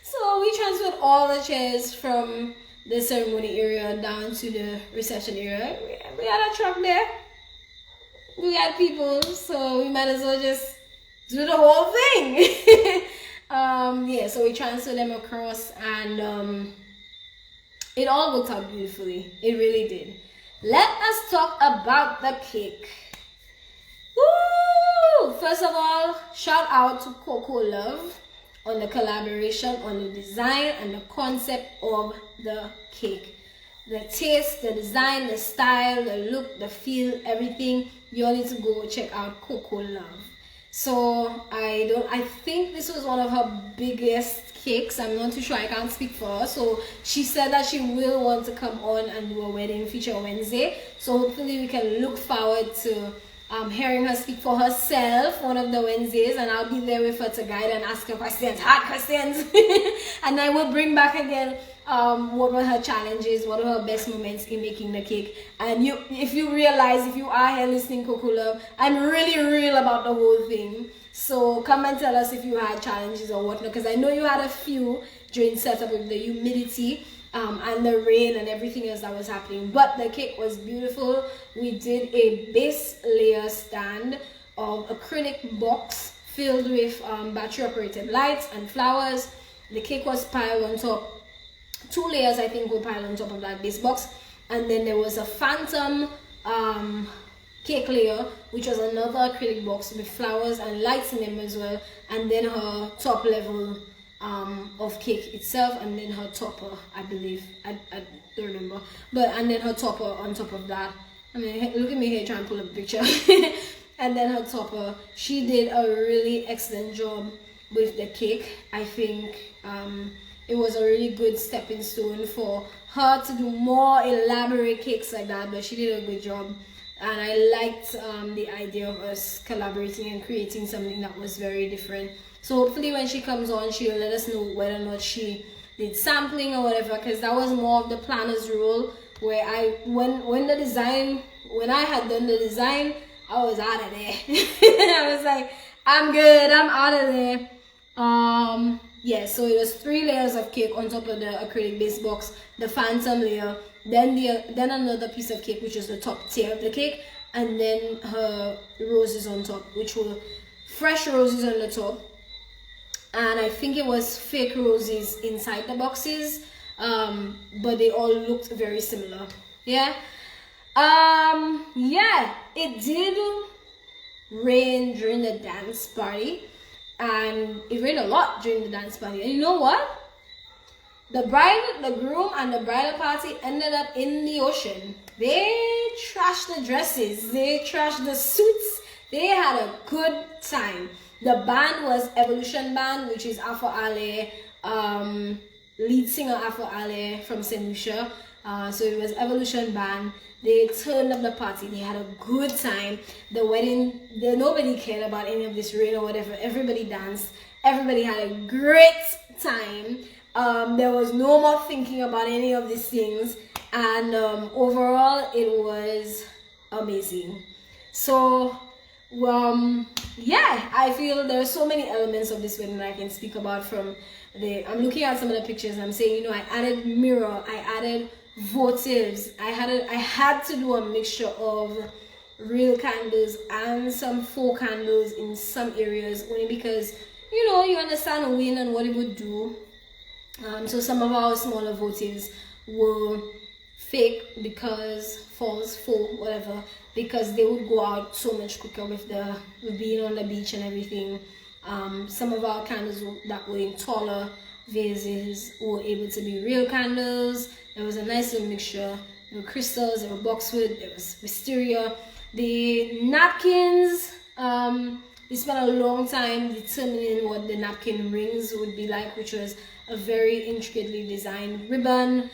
So we transferred all the chairs from the ceremony area down to the reception area. We had a truck there. We had people, so we might as well just do the whole thing. Yeah, so we transferred them across, and it all worked out beautifully. It really did. Let us talk about the cake. Woo! First of all, shout out to Coco Love on the collaboration on the design and the concept of the cake. the taste, the design, the style, the look, the feel, everything, you all need to go check out Coco Love. So I think this was one of her biggest cakes. I'm not too sure, I can't speak for her. So she said that she will want to come on and do a wedding feature Wednesday. So hopefully we can look forward to hearing her speak for herself one of the Wednesdays, and I'll be there with her to guide and ask her questions, hard questions. And I will bring back again what were her challenges, what were her best moments in making the cake. And if you realize, if you are here listening, Coco Love, I'm really real about the whole thing. So come and tell us if you had challenges or whatnot, because I know you had a few during setup with the humidity and the rain and everything else that was happening. But the cake was beautiful. We did a base layer stand of acrylic box filled with battery operated lights and flowers. The cake was piled on top. 2 layers I think were piled on top of that base box, and then there was a phantom cake layer, which was another acrylic box with flowers and lights in them as well, and then her top level of cake itself, and then her topper, I believe, I don't remember, but and then her topper on top of that. I mean, look at me here trying to pull up a picture. And then her topper, she did a really excellent job with the cake. I think it was a really good stepping stone for her to do more elaborate cakes like that, but she did a good job. And I liked the idea of us collaborating and creating something that was very different. So hopefully when she comes on, she'll let us know whether or not she did sampling or whatever, because that was more of the planner's role, where when I had done the design, I was out of there. I was like, I'm good, I'm out of there. Yeah, so it was 3 layers of cake on top of the acrylic base box, the phantom layer, then another piece of cake, which is the top tier of the cake, and then her roses on top, which were fresh roses on the top, and I think it was fake roses inside the boxes, but they all looked very similar. Yeah. Yeah, it did rain during the dance party, and it rained a lot during the dance party. And you know what? The bride, the groom, and the bridal party ended up in the ocean. They trashed the dresses, they trashed the suits, they had a good time. The band was Evolution Band, which is Afro Ale, lead singer Afro Ale from St. Lucia. So it was Evolution Band. They turned up the party. They had a good time. The wedding, nobody cared about any of this rain or whatever. Everybody danced. Everybody had a great time. There was no more thinking about any of these things. And overall, it was amazing. So, yeah, I feel there are so many elements of this wedding that I can speak about. I'm looking at some of the pictures and I'm saying, you know, I added mirror, I added votives, I had to do a mixture of real candles and some faux candles in some areas, only because, you know, you understand wind and what it would do. So some of our smaller votives were fake, because false, faux, whatever, because they would go out so much quicker with being on the beach and everything. Some of our candles that were in taller vases were able to be real candles. There was a nice little mixture. There were crystals, there were boxwood, there was wisteria. The napkins, we spent a long time determining what the napkin rings would be like, which was a very intricately designed ribbon,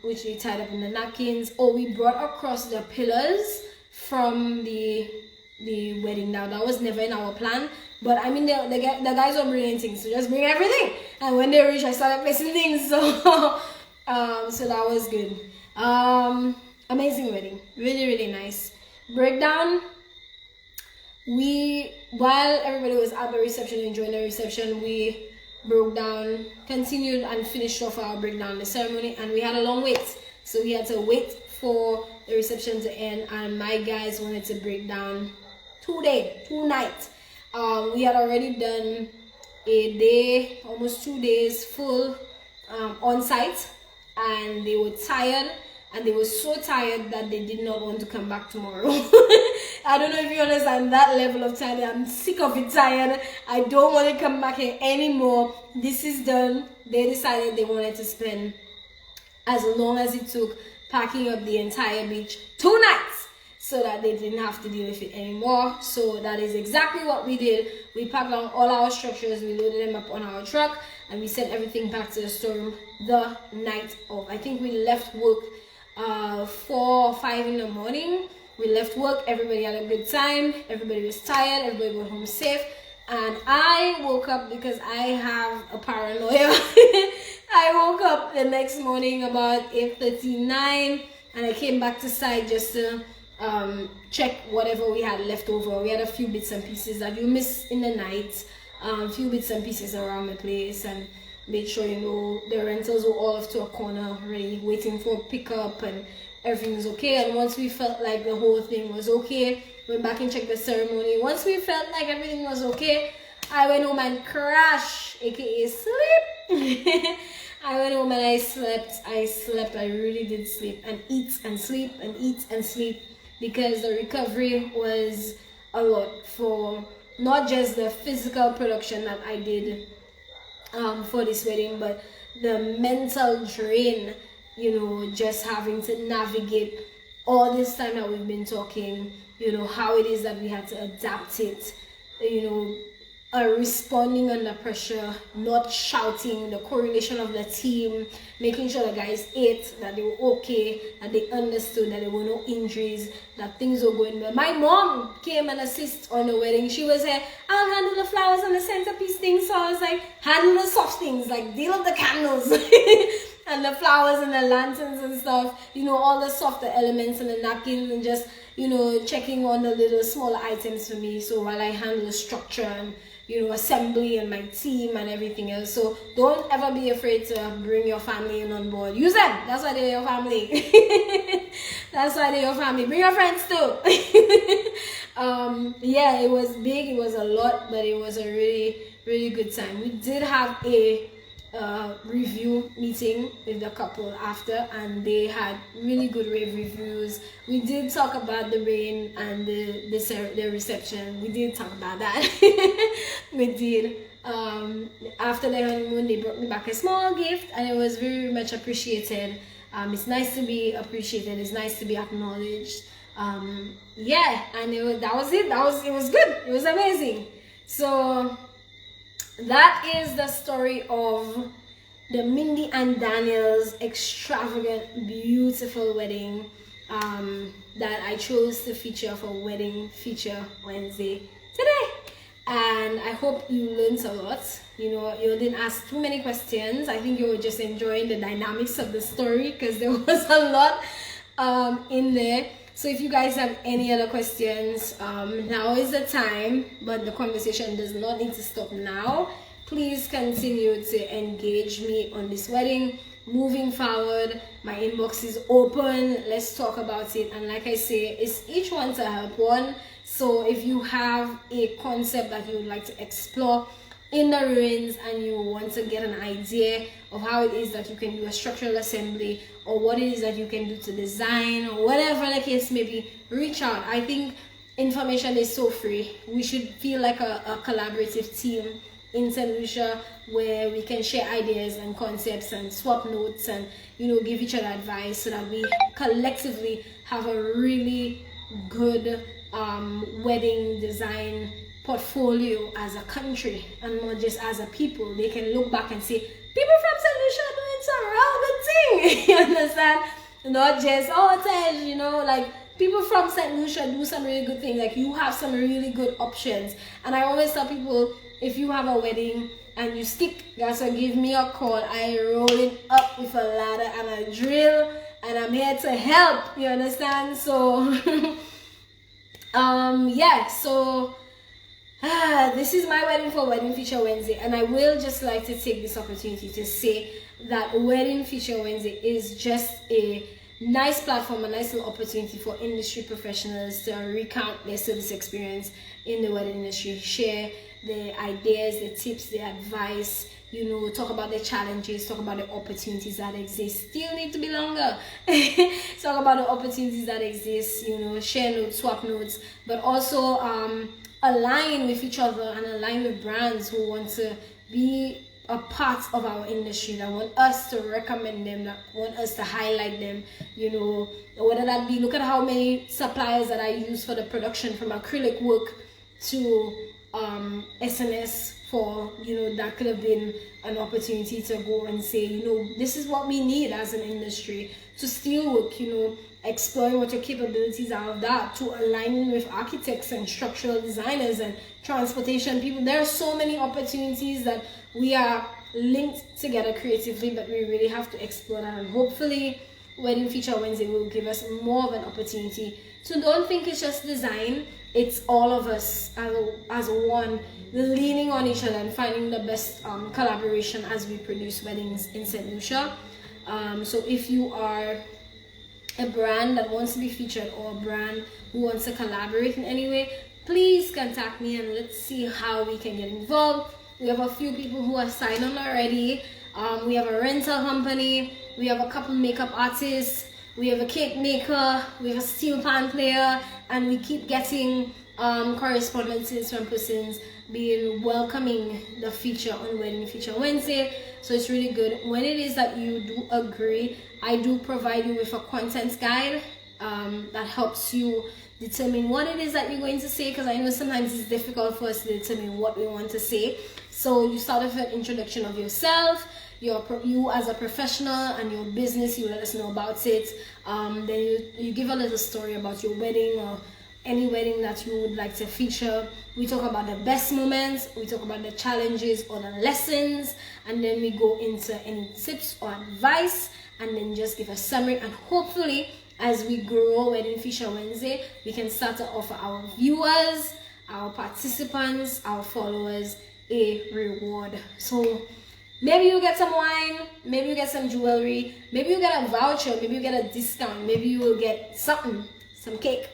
which we tied up in the napkins. Oh, we brought across the pillars from the wedding. Now that was never in our plan, but I mean the guys were bringing things, so just bring everything. And when they reached, I started placing things. So so that was good. Amazing wedding, really nice. Breakdown. While everybody was at the reception enjoying the reception, we broke down, continued and finished off our breakdown, the ceremony, and we had a long wait. So we had to wait for the reception to end, and my guys wanted to break down 2 nights. We had already done a day, almost 2 days full on site, and they were tired, and they were so tired that they did not want to come back tomorrow. I don't know if you understand that level of tired. I'm sick of it, tired. I don't want to come back here anymore. This is done. They decided they wanted to spend as long as it took packing up the entire beach 2 nights so that they didn't have to deal with it anymore. So that is exactly what we did. We packed down all our structures, we loaded them up on our truck, and we sent everything back to the storeroom the night of. I think we left work 4 or 5 in the morning. We left work, everybody had a good time, everybody was tired, everybody went home safe, and I woke up because I have a paranoia. I woke up the next morning about 8:39, and I came back to site just to check whatever we had left over. We had a few bits and pieces that you missed in the night, a few bits and pieces around the place, and made sure, you know, the rentals were all off to a corner, ready, waiting for pickup, and everything was okay. And once we felt like the whole thing was okay, went back and checked the ceremony. Once we felt like everything was okay, I went home and crashed, aka sleep. I went home and I slept, I really did sleep, and eat and sleep and eat and sleep, because the recovery was a lot for not just the physical production that I did for this wedding, but the mental drain, you know, just having to navigate all this time that we've been talking, you know, how it is that we had to adapt it, you know, responding under pressure, not shouting, the correlation of the team, making sure the guys ate, that they were okay, that they understood that there were no injuries, that things were going well. My mom came and assisted on the wedding. She was here, I'll handle the flowers and the centerpiece things. So I was like, handle the soft things, like deal with the candles and the flowers and the lanterns and stuff, you know, all the softer elements and the napkins, and just, you know, checking on the little smaller items for me. So while I handle the structure and, you know, assembly and my team and everything else. So don't ever be afraid to bring your family in on board. Use them. That's why they're your family. That's why they're your family. Bring your friends too. Yeah, it was big. It was a lot, but it was a really, really good time. We did have a review meeting with the couple after, and they had really good rave reviews. We did talk about the rain and the reception. We did talk about that. We did. After the honeymoon, they brought me back a small gift, and it was very much appreciated. It's nice to be appreciated. It's nice to be acknowledged. Yeah, and that was it. It was good. It was amazing. So that is the story of the Mindy and Daniel's extravagant, beautiful wedding that I chose to feature for Wedding Feature Wednesday today. And I hope you learned a lot. You know, you didn't ask too many questions. I think you were just enjoying the dynamics of the story, because there was a lot in there. So if you guys have any other questions, now is the time, but the conversation does not need to stop now. Please continue to engage me on this wedding. Moving forward, my inbox is open. Let's talk about it. And like I say, it's each one to help one. So if you have a concept that you would like to explore in the ruins, and you want to get an idea of how it is that you can do a structural assembly, or what it is that you can do to design, or whatever the case may be, reach out. I think information is so free. We should feel like a collaborative team in St. Lucia, where we can share ideas and concepts and swap notes and, you know, give each other advice, so that we collectively have a really good wedding design portfolio as a country, and not just as a people. They can look back and say, people from St. Lucia are doing some real good thing. You understand? Not just, oh, Tej, you know, like, people from St. Lucia do some really good things. Like, you have some really good options. And I always tell people, if you have a wedding and you stick, guys, so give me a call. I roll it up with a ladder and a drill, and I'm here to help. You understand? So yeah, so this is my wedding for Wedding Feature Wednesday, and I will just like to take this opportunity to say that Wedding Feature Wednesday is just a nice platform, a nice little opportunity for industry professionals to recount their service experience in the wedding industry, share the ideas, the tips, the advice, you know, talk about the challenges, talk about the opportunities that exist. Still need to be longer. Talk about the opportunities that exist, you know, share notes, swap notes, but also align with each other and align with brands who want to be parts of our industry, that want us to recommend them, that want us to highlight them, you know, whether that be, look at how many suppliers that I use for the production, from acrylic work to SNS, for, you know, that could have been an opportunity to go and say, you know, this is what we need as an industry. To steelwork, you know, exploring what your capabilities are of that, to aligning with architects and structural designers and transportation people. There are so many opportunities that we are linked together creatively, but we really have to explore that, and hopefully Wedding Feature Wednesday will give us more of an opportunity. So don't think it's just design, it's all of us as one, leaning on each other and finding the best collaboration as we produce weddings in St. Lucia. So if you are a brand that wants to be featured, or a brand who wants to collaborate in any way, please contact me and let's see how we can get involved. We have a few people who are signed on already. We have a rental company, we have a couple makeup artists, we have a cake maker, we have a steel pan player, and we keep getting correspondences from persons being welcoming the feature on Wedding Feature Wednesday. So it's really good. When it is that you do agree, I do provide you with a content guide that helps you determine what it is that you're going to say, because I know sometimes it's difficult for us to determine what we want to say. So you start with an introduction of yourself, you as a professional, and your business. You let us know about it. Then you give a little story about your wedding, or any wedding that you would like to feature. We talk about the best moments, we talk about the challenges or the lessons, and then we go into any tips or advice, and then just give a summary. And hopefully, as we grow Wedding Feature Wednesday, we can start to offer our viewers, our participants, our followers a reward. So maybe you get some wine, maybe you get some jewelry, maybe you get a voucher, maybe you get a discount, maybe you will get something, some cake.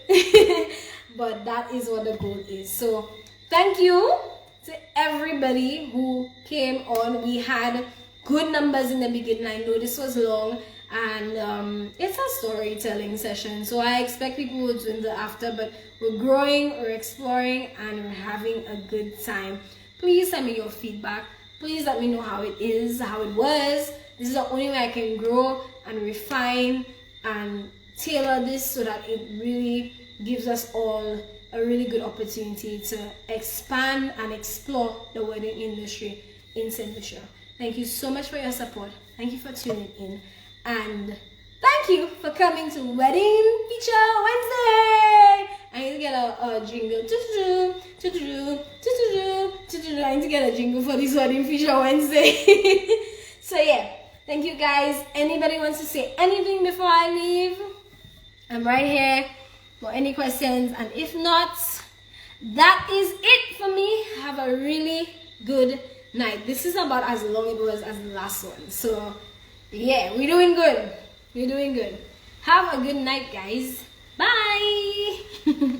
But that is what the goal is. So thank you to everybody who came on. We had good numbers in the beginning. I know this was long, and it's a storytelling session, so I expect people will join the after, but we're growing, we're exploring, and we're having a good time. Please send me your feedback. Please let me know how it is, how it was. This is the only way I can grow and refine and tailor this, so that it really gives us all a really good opportunity to expand and explore the wedding industry in St. Lucia. Thank you so much for your support. Thank you for tuning in. And thank you for coming to Wedding Feature Wednesday. I need to get a jingle. I need to get a jingle for this Wedding Feature Wednesday. So yeah, thank you guys. Anybody wants to say anything before I leave? I'm right here for any questions. And if not, that is it for me. Have a really good night. This is about as long it was as the last one. So yeah, we're doing good. We're doing good. Have a good night, guys. Bye.